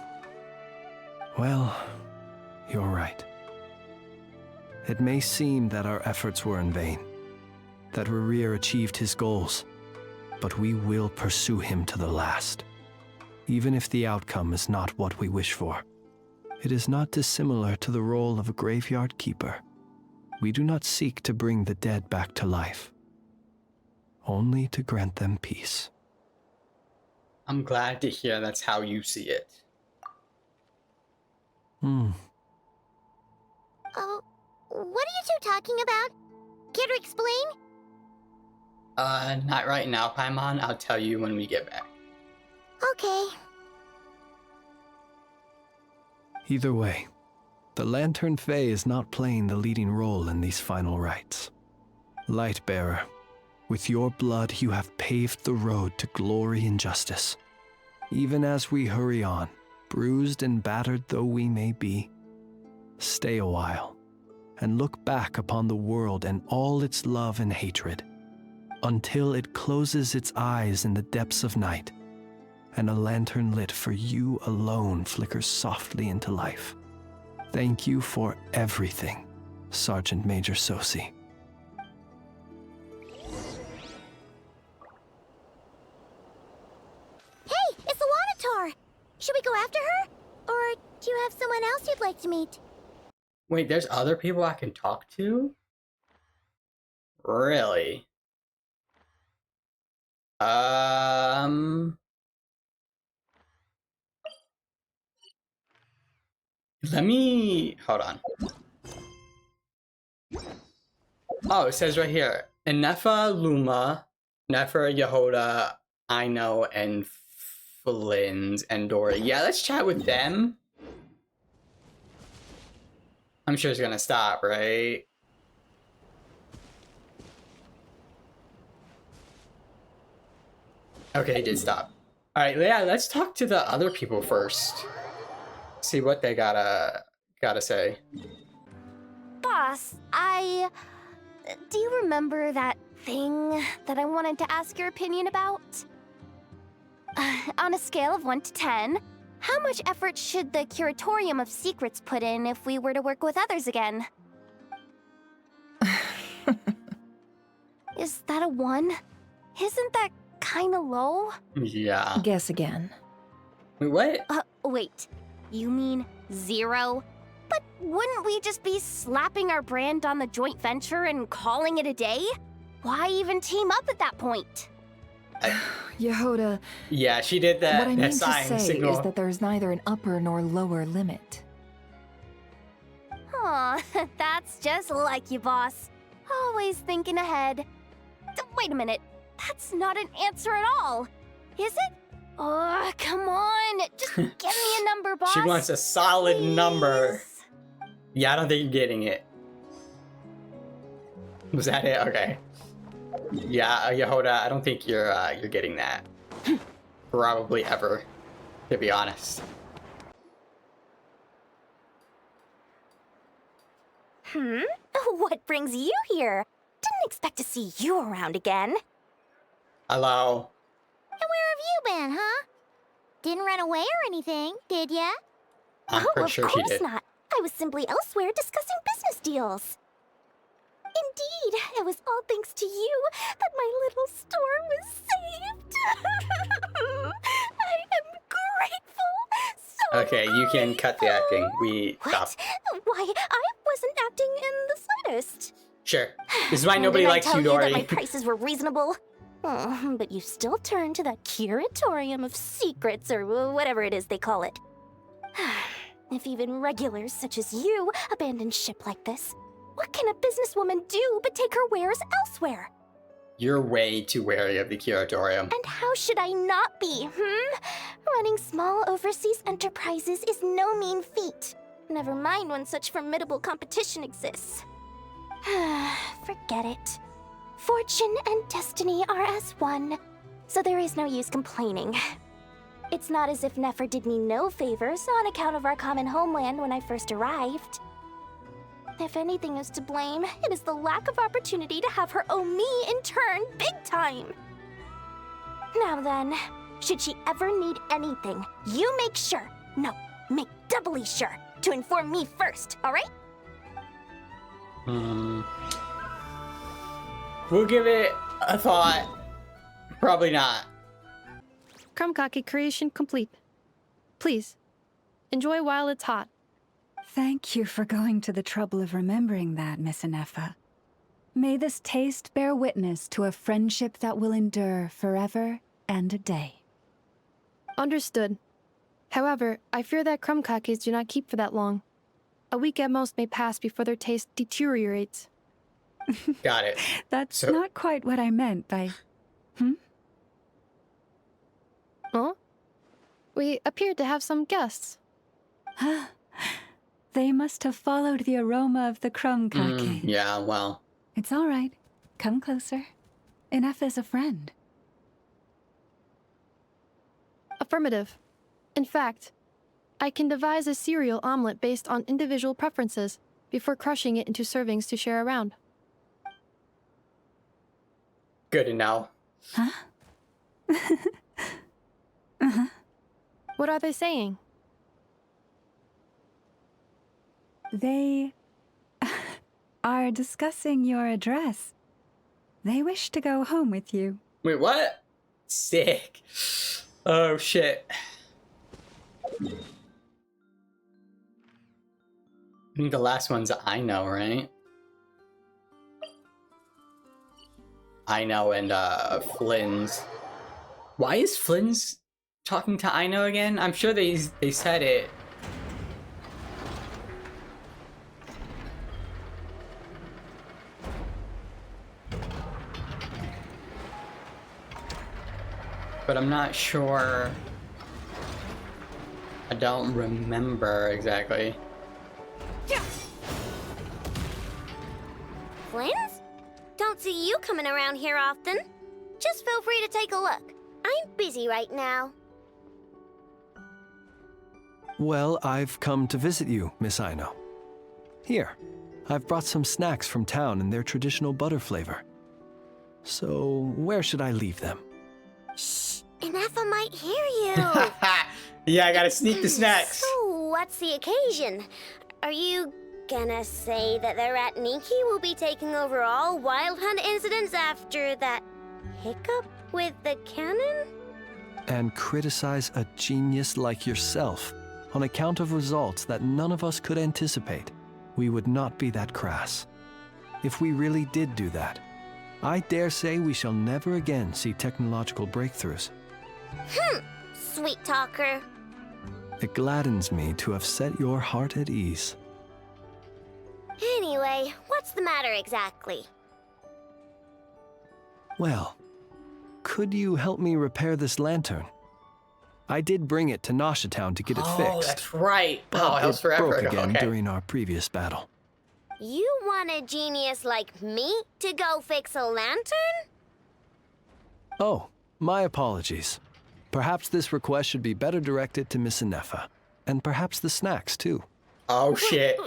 Well, you're right. It may seem that our efforts were in vain, that Rerir achieved his goals, but we will pursue him to the last, even if the outcome is not what we wish for. It is not dissimilar to the role of a graveyard keeper. We do not seek to bring the dead back to life, only to grant them peace. I'm glad to hear that's how you see it. Oh, what are you two talking about? Care to explain? Not right now, Paimon. I'll tell you when we get back. Okay. Either way, the Lantern Fae is not playing the leading role in these final rites. Lightbearer, with your blood you have paved the road to glory and justice. Even as we hurry on, bruised and battered though we may be, stay a while and look back upon the world and all its love and hatred, until it closes its eyes in the depths of night, and a lantern lit for you alone flickers softly into life. Thank you for everything, Sergeant Major Sosi. Hey, it's the Wanator! Should we go after her? Or do you have someone else you'd like to meet? Wait, there's other people I can talk to? Really? Let me... hold on. Oh, it says right here. Nefa, Luma, Nefer, Yehoda, Aino, and Flynn's, and Dory. Yeah, let's chat with them. I'm sure it's gonna stop, right? Okay, it did stop. Alright, yeah, let's talk to the other people first. See what they gotta say. Boss, do you remember that thing that I wanted to ask your opinion about? On a scale of 1 to 10, how much effort should the Curatorium of Secrets put in if we were to work with others again? Is that a 1? Isn't that kinda low? Yeah. Guess again. Wait, what? Wait. You mean 0? But wouldn't we just be slapping our brand on the joint venture and calling it a day? Why even team up at that point? Yehoda. Yeah, she did that. What I mean to sign say signal. is that there's neither an upper nor lower limit. Aw, that's just like you, boss. Always thinking ahead. Wait a minute. That's not an answer at all. Is it? Oh, come on. Just give me a number, boss. She wants a solid number. Yeah, I don't think you're getting it. Was that it? Okay. Yeah, Yehoda, I don't think you're getting that. Probably ever, to be honest. What brings you here? Didn't expect to see you around again. Hello. And where have you been, huh? Didn't run away or anything, did ya? I'm pretty sure she did. Of course not. I was simply elsewhere discussing business deals. Indeed, it was all thanks to you that my little store was saved. I am grateful. So Okay, you can cut the acting. We What? Why, I wasn't acting in the slightest. Sure. This is why nobody Didn't likes I tell you, Dory. that my prices were reasonable? Oh, but you still turn to that Curatorium of Secrets, or whatever it is they call it. If even regulars such as you abandon ship like this, what can a businesswoman do but take her wares elsewhere? You're way too wary of the Curatorium. And how should I not be, Running small overseas enterprises is no mean feat. Never mind when such formidable competition exists. Forget it. Fortune and destiny are as one, so there is no use complaining. It's not as if Nefer did me no favors on account of our common homeland when I first arrived. If anything is to blame, it is the lack of opportunity to have her owe me in turn big time. Now then, should she ever need anything, you make sure, no, make doubly sure, to inform me first, alright? We'll give it a thought. Probably not. Krumkake creation complete. Please, enjoy while it's hot. Thank you for going to the trouble of remembering that, Miss Anefa. May this taste bear witness to a friendship that will endure forever and a day. Understood. However, I fear that krumkakes do not keep for that long. A week at most may pass before their taste deteriorates. Got it. That's not quite what I meant by... Huh? We appear to have some guests. They must have followed the aroma of the krumkake. Yeah, well. It's all right. Come closer. Enough is a friend. Affirmative. In fact, I can devise a cereal omelet based on individual preferences before crushing it into servings to share around. Good to know. Huh? What are they saying? They are discussing your address. They wish to go home with you. Wait, what? Sick. Oh, shit. I think the last one's I know, right? I know and Flynn's. Why is Flynn's talking to I know again? I'm sure they said it. But I'm not sure. I don't remember exactly. Flynn's? Don't see you coming around here often. Just feel free to take a look. I'm busy right now. Well, I've come to visit you, Miss Aino. Here, I've brought some snacks from town in their traditional butter flavor. So, where should I leave them? Shh, Anefa might hear you. Yeah, I gotta sneak the snacks. So, what's the occasion? Are you gonna say that the rat Niki will be taking over all Wild Hunt incidents after that hiccup with the cannon? And criticize a genius like yourself on account of results that none of us could anticipate? We would not be that crass. If we really did do that, I dare say we shall never again see technological breakthroughs. Sweet talker. It gladdens me to have set your heart at ease. Anyway, what's the matter exactly? Well, could you help me repair this lantern? I did bring it to Nasha Town to get it fixed. Oh, that's right. But Oh, that was it forever broke ago. again Okay. during our previous battle. You want a genius like me to go fix a lantern? Oh, my apologies. Perhaps this request should be better directed to Miss Anefa. And perhaps the snacks, too. Oh, shit.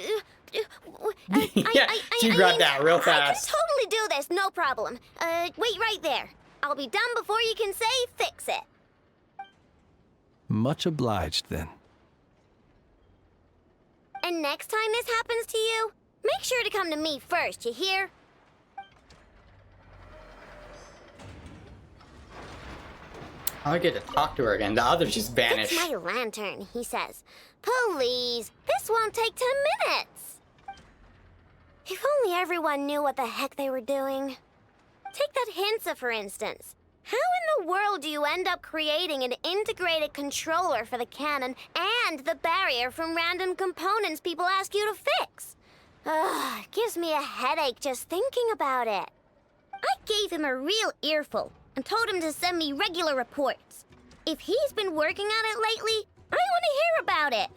Yeah, she grabbed that real fast. I can totally do this, no problem. Wait right there. I'll be done before you can say fix it. Much obliged, then. And next time this happens to you, make sure to come to me first, you hear? I get to talk to her again. The others just vanish. Fix my lantern, he says. Please, this won't take 10 minutes. If only everyone knew what the heck they were doing. Take that Hinsa, for instance. How in the world do you end up creating an integrated controller for the cannon and the barrier from random components people ask you to fix? Ugh, it gives me a headache just thinking about it. I gave him a real earful and told him to send me regular reports. If he's been working on it lately, I want to hear about it.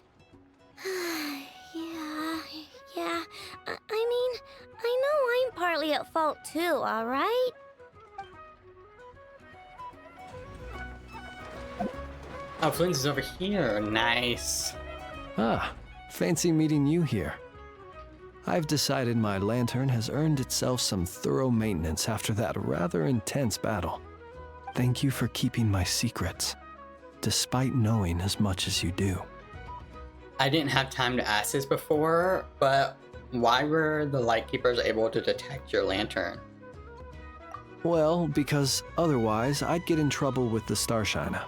Yeah. I mean, I know I'm partly at fault too, all right? Oh, Flynn's is over here. Nice. Ah, fancy meeting you here. I've decided my lantern has earned itself some thorough maintenance after that rather intense battle. Thank you for keeping my secrets, despite knowing as much as you do. I didn't have time to ask this before, but why were the Lightkeepers able to detect your lantern? Well, because otherwise I'd get in trouble with the Starshiner.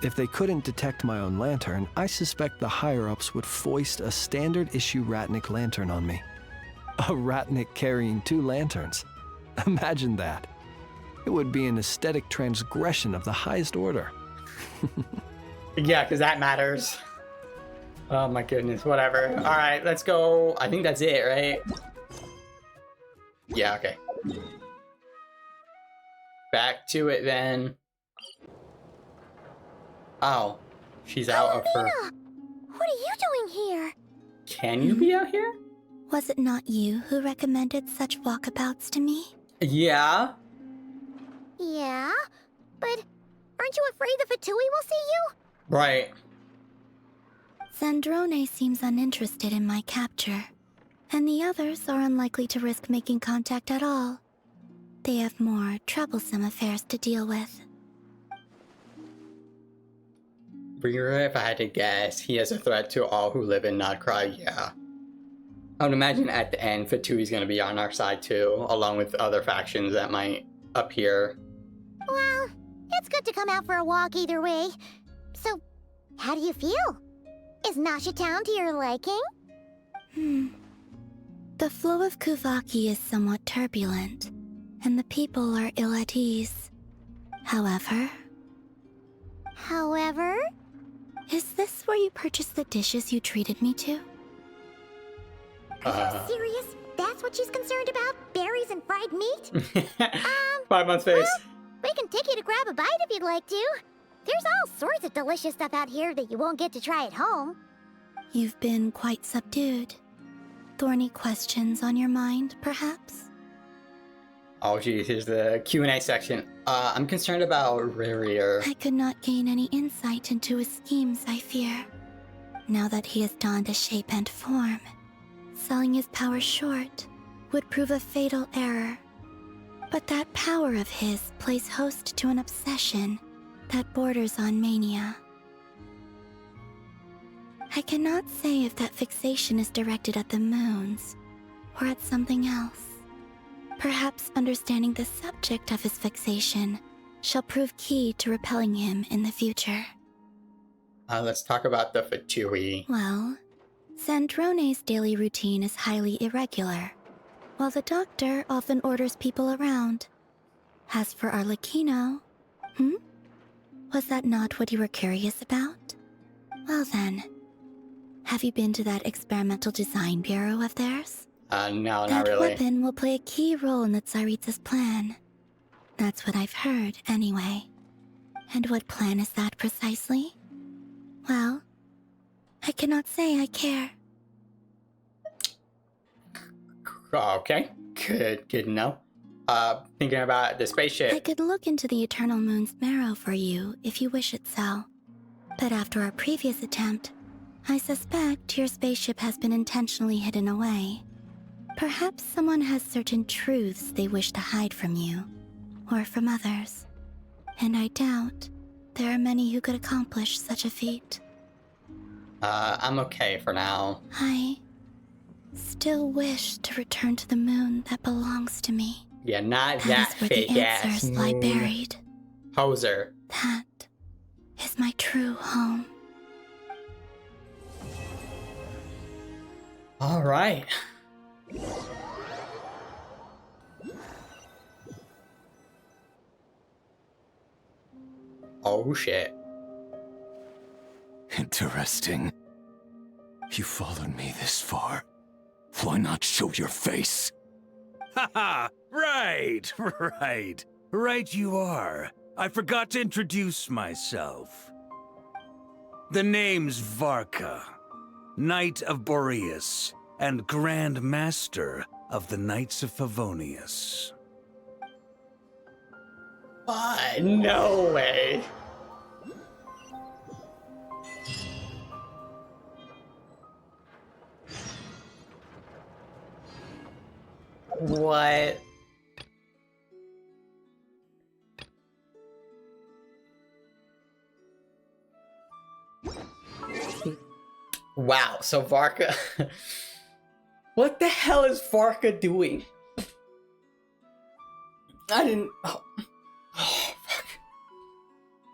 If they couldn't detect my own lantern, I suspect the higher-ups would foist a standard-issue Ratnik lantern on me. A Ratnik carrying 2 lanterns. Imagine that. It would be an aesthetic transgression of the highest order. Yeah, because that matters. Oh my goodness, whatever. All right, let's go. I think that's it, right? Yeah, okay. Back to it then. Oh, she's out of her. What are you doing here? Can you be out here? Was it not you who recommended such walkabouts to me? Yeah. Yeah, but aren't you afraid the Fatui will see you? Right. Zandrone seems uninterested in my capture, and the others are unlikely to risk making contact at all. They have more troublesome affairs to deal with. Rira, if I had to guess, he is a threat to all who live in Nodcry, yeah. I would imagine at the end, Fatui's gonna be on our side too, along with other factions that might appear. Well, it's good to come out for a walk either way. So, how do you feel? Is Nasha Town to your liking? The flow of Kuvaki is somewhat turbulent, and the people are ill at ease. However? Is this where you purchased the dishes you treated me to? Are you serious? That's what she's concerned about? Berries and fried meat? 5 months face. Well, we can take you to grab a bite if you'd like to. There's all sorts of delicious stuff out here that you won't get to try at home. You've been quite subdued. Thorny questions on your mind, perhaps? Oh geez, here's the Q&A section. I'm concerned about Ririr. I could not gain any insight into his schemes, I fear. Now that he has donned a shape and form, selling his power short would prove a fatal error. But that power of his plays host to an obsession that borders on mania. I cannot say if that fixation is directed at the moons or at something else. Perhaps understanding the subject of his fixation shall prove key to repelling him in the future. Let's talk about the Fatui. Well, Zandrone's daily routine is highly irregular, while the doctor often orders people around. As for Arlecchino, was that not what you were curious about? Well then, have you been to that experimental design bureau of theirs? No, that not really. weapon will play a key role in the Tsaritsa's plan. That's what I've heard, anyway. And what plan is that precisely? Well, I cannot say I care. Okay, good to know. Thinking about the spaceship. I could look into the Eternal Moon's marrow for you if you wish it so. But after our previous attempt, I suspect your spaceship has been intentionally hidden away. Perhaps someone has certain truths they wish to hide from you, or from others. And I doubt there are many who could accomplish such a feat. I'm okay for now. I still wish to return to the moon that belongs to me. Yeah, not that That is where fake the ass answers lie moon buried. poser. That is my true home. All right. Oh shit. Interesting. You followed me this far. Why not show your face? Haha! Right, right. Right you are. I forgot to introduce myself. The name's Varka, Knight of Boreas, and Grand Master of the Knights of Favonius. No way. What? Wow, so Varka... What the hell is Varka doing? I didn't... Oh, fuck.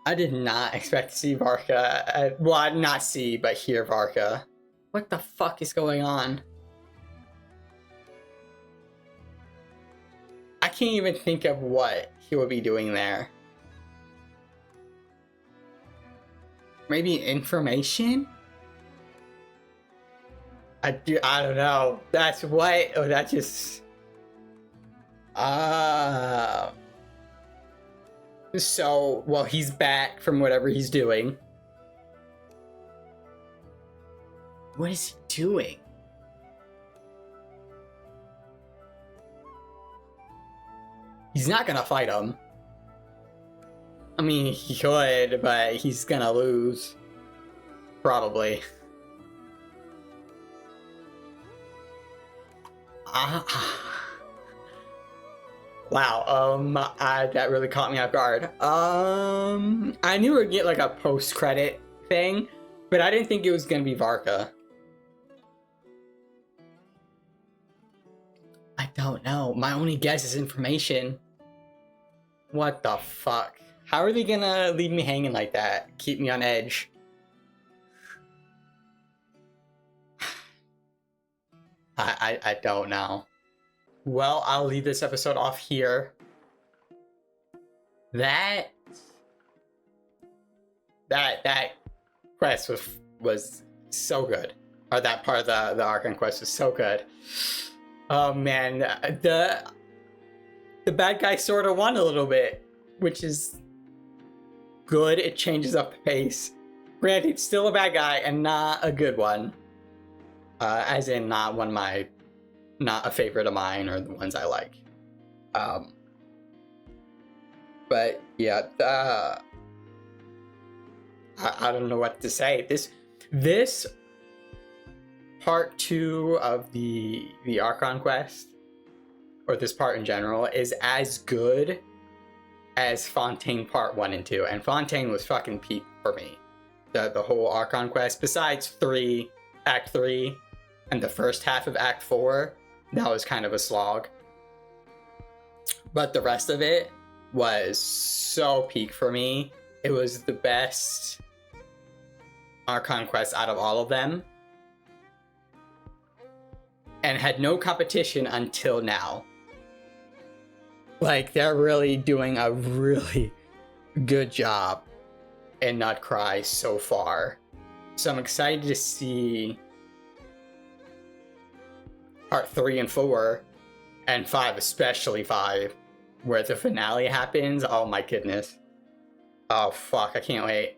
I did not expect to see Varka. Well, not see, but hear Varka. What the fuck is going on? I can't even think of what he would be doing there. Maybe information? I don't know. That's what... Oh, that just... So, well, he's back from whatever he's doing. What is he doing? He's not gonna fight him. I mean, he could, but he's gonna lose. Probably. Wow, that really caught me off guard. I knew we'd get like a post-credit thing, but I didn't think it was gonna be Varka. I don't know. My only guess is information. What the fuck? How are they gonna leave me hanging like that? Keep me on edge? I don't know. Well, I'll leave this episode off here. That quest was so good. Or that part of the Archon quest was so good. Oh man, the bad guy sort of won a little bit, which is good. It changes up the pace. Granted, still a bad guy and not a good one. As in not a favorite of mine or the ones I like. But yeah, I don't know what to say. This part 2 of the Archon quest, or this part in general, is as good as Fontaine part 1 and 2, and Fontaine was fucking peak for me. The whole Archon quest, besides Act 3, and the first half of Act 4, that was kind of a slog. But the rest of it was so peak for me. It was the best Archon quest out of all of them. And had no competition until now. Like, they're really doing a really good job in Nutcry so far. So I'm excited to see part 3 and 4, and 5, especially 5, where the finale happens. Oh my goodness. Oh fuck, I can't wait.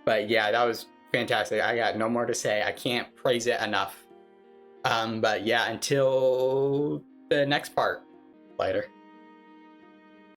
But yeah, that was fantastic. I got no more to say. I can't praise it enough. But yeah, until the next part. Later.